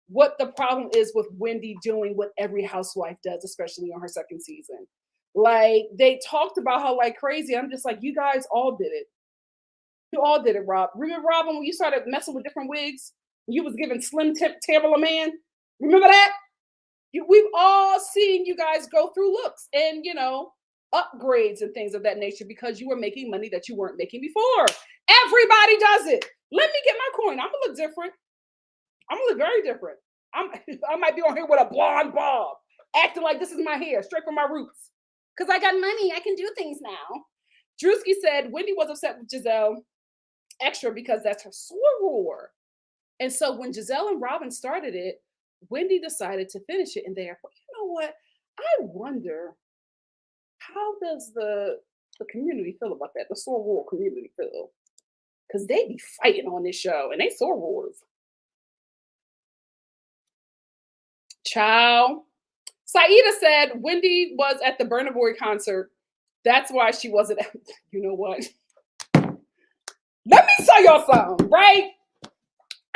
what the problem is with Wendy doing what every housewife does, especially on her second season. Like, they talked about her like crazy. I'm just like, you guys all did it. You all did it, Rob. Remember, Robin, when you started messing with different wigs? You was giving Slim Tamala Man. Remember that? We've all seen you guys go through looks and, upgrades and things of that nature because you were making money that you weren't making before. Everybody does it. Let me get my coin. I'm going to look different. I'm going to look very different. I might be on here with a blonde bob, acting like this is my hair, straight from my roots. Because I got money. I can do things now. Drewski said Wendy was upset with Giselle extra because that's her soror. And so when Giselle and Robin started it, Wendy decided to finish it. And therefore, you know what? I wonder, how does the community feel about that? The soror community feel? Because they be fighting on this show and they sorors. Ciao. Saida said Wendy was at the Burna Boy concert. That's why she wasn't. You know what? Let me tell y'all something, right?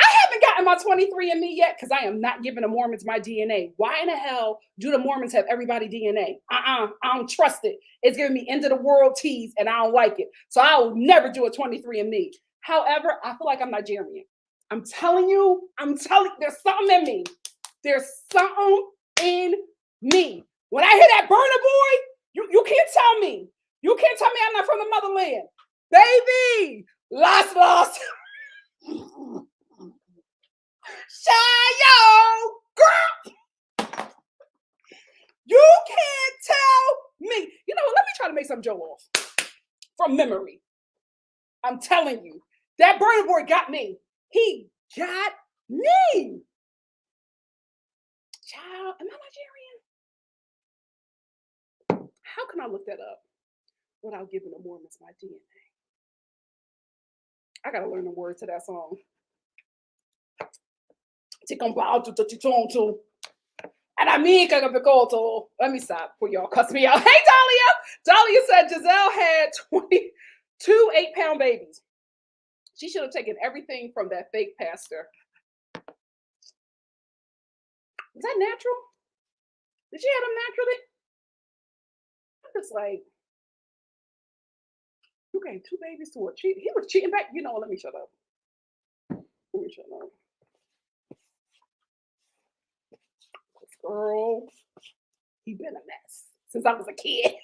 I haven't gotten my 23andMe yet? Because I am not giving the Mormons my DNA. Why in the hell do the Mormons have everybody DNA? I don't trust it. It's giving me end of the world tease, and I don't like it. So I will never do a 23andMe. However, I feel like I'm Nigerian. I'm telling you, there's something in me. There's something in me. When I hear that Burner Boy, you can't tell me. You can't tell me I'm not from the motherland. Baby, lost. Shayo, girl. You can't tell me. You know what? Let me try to make some Jollof from memory. I'm telling you, that Burner Boy got me. He got me. Child, am I Nigerian? How can I look that up without giving the Mormons my DNA? I gotta learn the words to that song. And I mean, let me stop for y'all cuss me out. Hey, Dahlia. Dahlia said Giselle had 22 8-pound babies. She should have taken everything from that fake pastor. Is that natural? Did she have them naturally? I'm just like, you gave 2 babies to a cheat. He was cheating back. You know what? Let me shut up. Girl, he been a mess since I was a kid.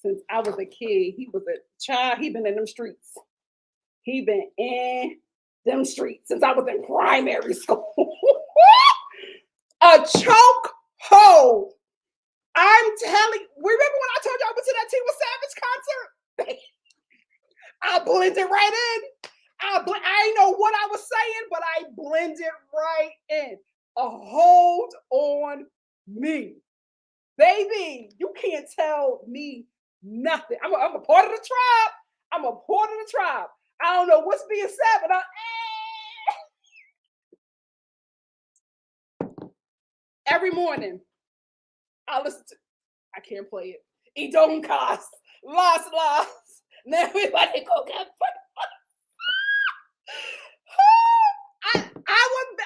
Since I was a kid, he was a child. He been in them streets. He been in them streets since I was in primary school. A choke hold. I'm telling. Remember when I told you I went to that Tiwa Savage concert? I blended right in. I didn't know what I was saying, but I blended right in. A hold on me. Baby, you can't tell me nothing. I'm a part of the tribe. I'm a part of the tribe. I don't know what's being said, but every morning, I listen to, I can't play it. It don't cost. Lost. Now everybody go get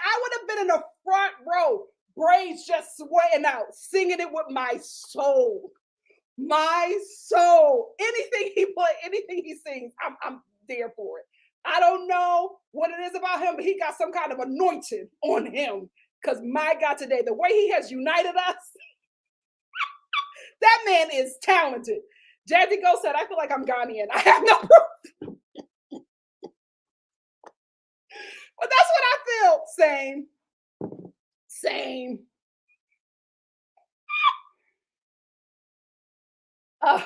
I would have been in the front row, braids just sweating out, singing it with my soul. My soul. Anything he play, anything he sings, I'm there for it. I don't know what it is about him, but he got some kind of anointing on him. Because my God, today, the way he has united us, that man is talented. Jazzy Go said, I feel like I'm Ghanaian. I have no proof. But that's what I feel. Same. Hey,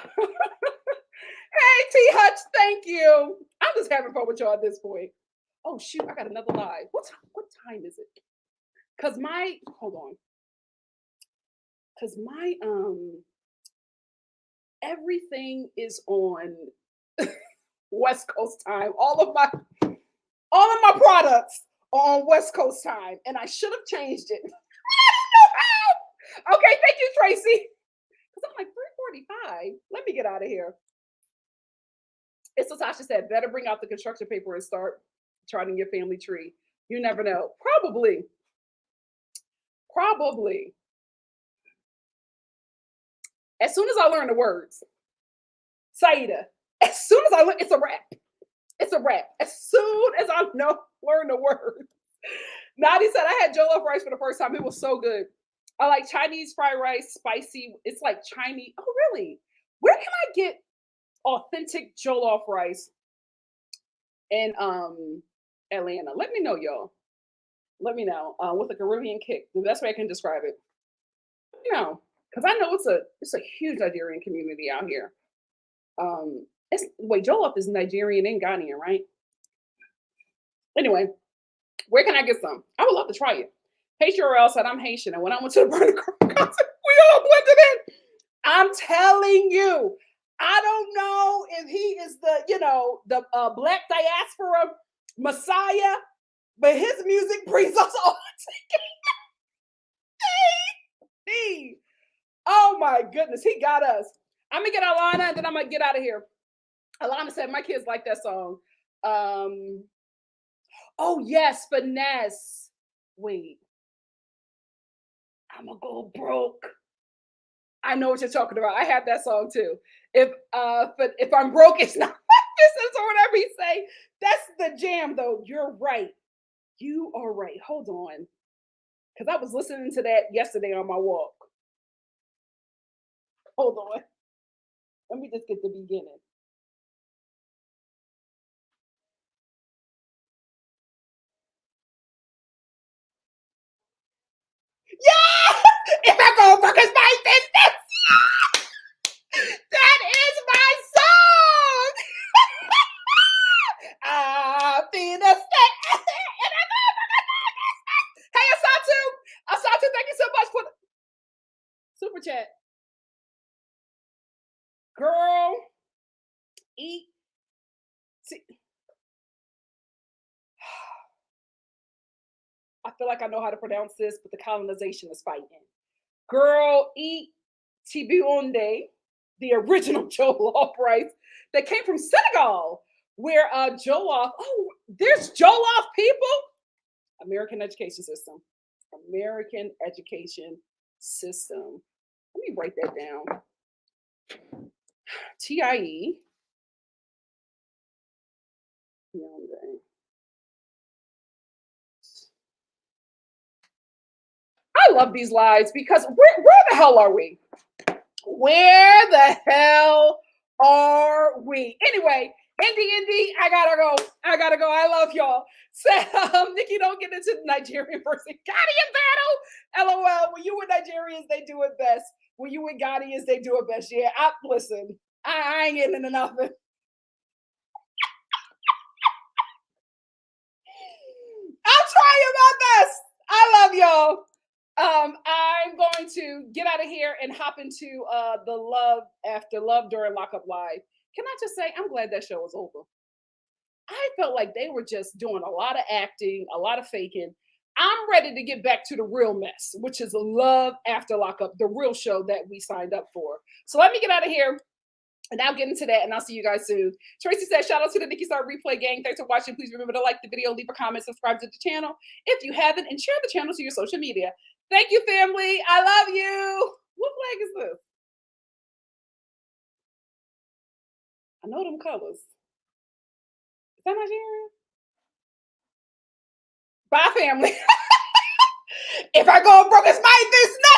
T Hutch, thank you. I'm just having fun with y'all at this point. Oh shoot, I got another live. What time is it? Cause my everything is on West Coast time. All of my products are on West Coast time, and I should have changed it. Okay, thank you, Tracy. Because I'm like 3:45. Let me get out of here. It's what Tasha said. Better bring out the construction paper and start charting your family tree. You never know. Probably. As soon as I learn the words, Saida. As soon as I learn, it's a wrap. It's a wrap. As soon as I learn the words. Nadi said I had jollof rice for the first time. It was so good. I like Chinese fried rice, spicy. It's like Chinese. Oh, really? Where can I get authentic jollof rice in Atlanta? Let me know, y'all. Let me know. With a Caribbean kick. The best way I can describe it. You know, because I know it's a huge Nigerian community out here. Jollof is Nigerian and Ghanaian, right? Anyway, where can I get some? I would love to try it. Haitian Royale said I'm Haitian, and when I went to the Burner concert, we all blended in. I'm telling you, I don't know if he is the Black diaspora Messiah, but his music brings us all together. Oh my goodness, he got us. I'm gonna get Alana, and then I'm gonna get out of here. Alana said my kids like that song. Oh yes, finesse. Wait, I'ma go broke. I know what you're talking about. I have that song too. But if I'm broke, it's not this is or whatever you say. That's the jam though. You're right. You are right. Hold on. Because I was listening to that yesterday on my walk. Hold on. Let me just get the beginning. Yeah! If I go broke, it's my business. That is my song. I feel the same. Hey, Asatu. Asatu, thank you so much for the super chat. Girl, eat. See, I feel like I know how to pronounce this, but the colonization is fighting. Girl, eat tibionde, the original jollof rice that came from Senegal, where jollof. Oh, there's jollof people. American education system. American education system. Let me write that down. TIE. I love these lives because where the hell are we? Where the hell are we? Anyway, Indy, I gotta go. I gotta go. I love y'all. So, Nikki, don't get into the Nigerian versus Ghanaian battle. LOL. When you with Nigerians, they do it best. When you with Ghanaians, they do it best. Yeah, listen. I ain't getting into nothing. I'm trying my best. I love y'all. I'm going to get out of here and hop into the Love After Love during Lockup Live. Can I just say, I'm glad that show was over. I felt like they were just doing a lot of acting, a lot of faking. I'm ready to get back to the real mess, which is Love After Lockup, the real show that we signed up for. So let me get out of here. And I'll get into that, and I'll see you guys soon. Tracy says, shout out to the NikkiStar replay gang. Thanks for watching. Please remember to like the video, leave a comment, subscribe to the channel if you haven't, and share the channel to your social media. Thank you, family. I love you. What flag is this? I know them colors. Is that Nigerian? Bye, family. If I go broke, it's my business.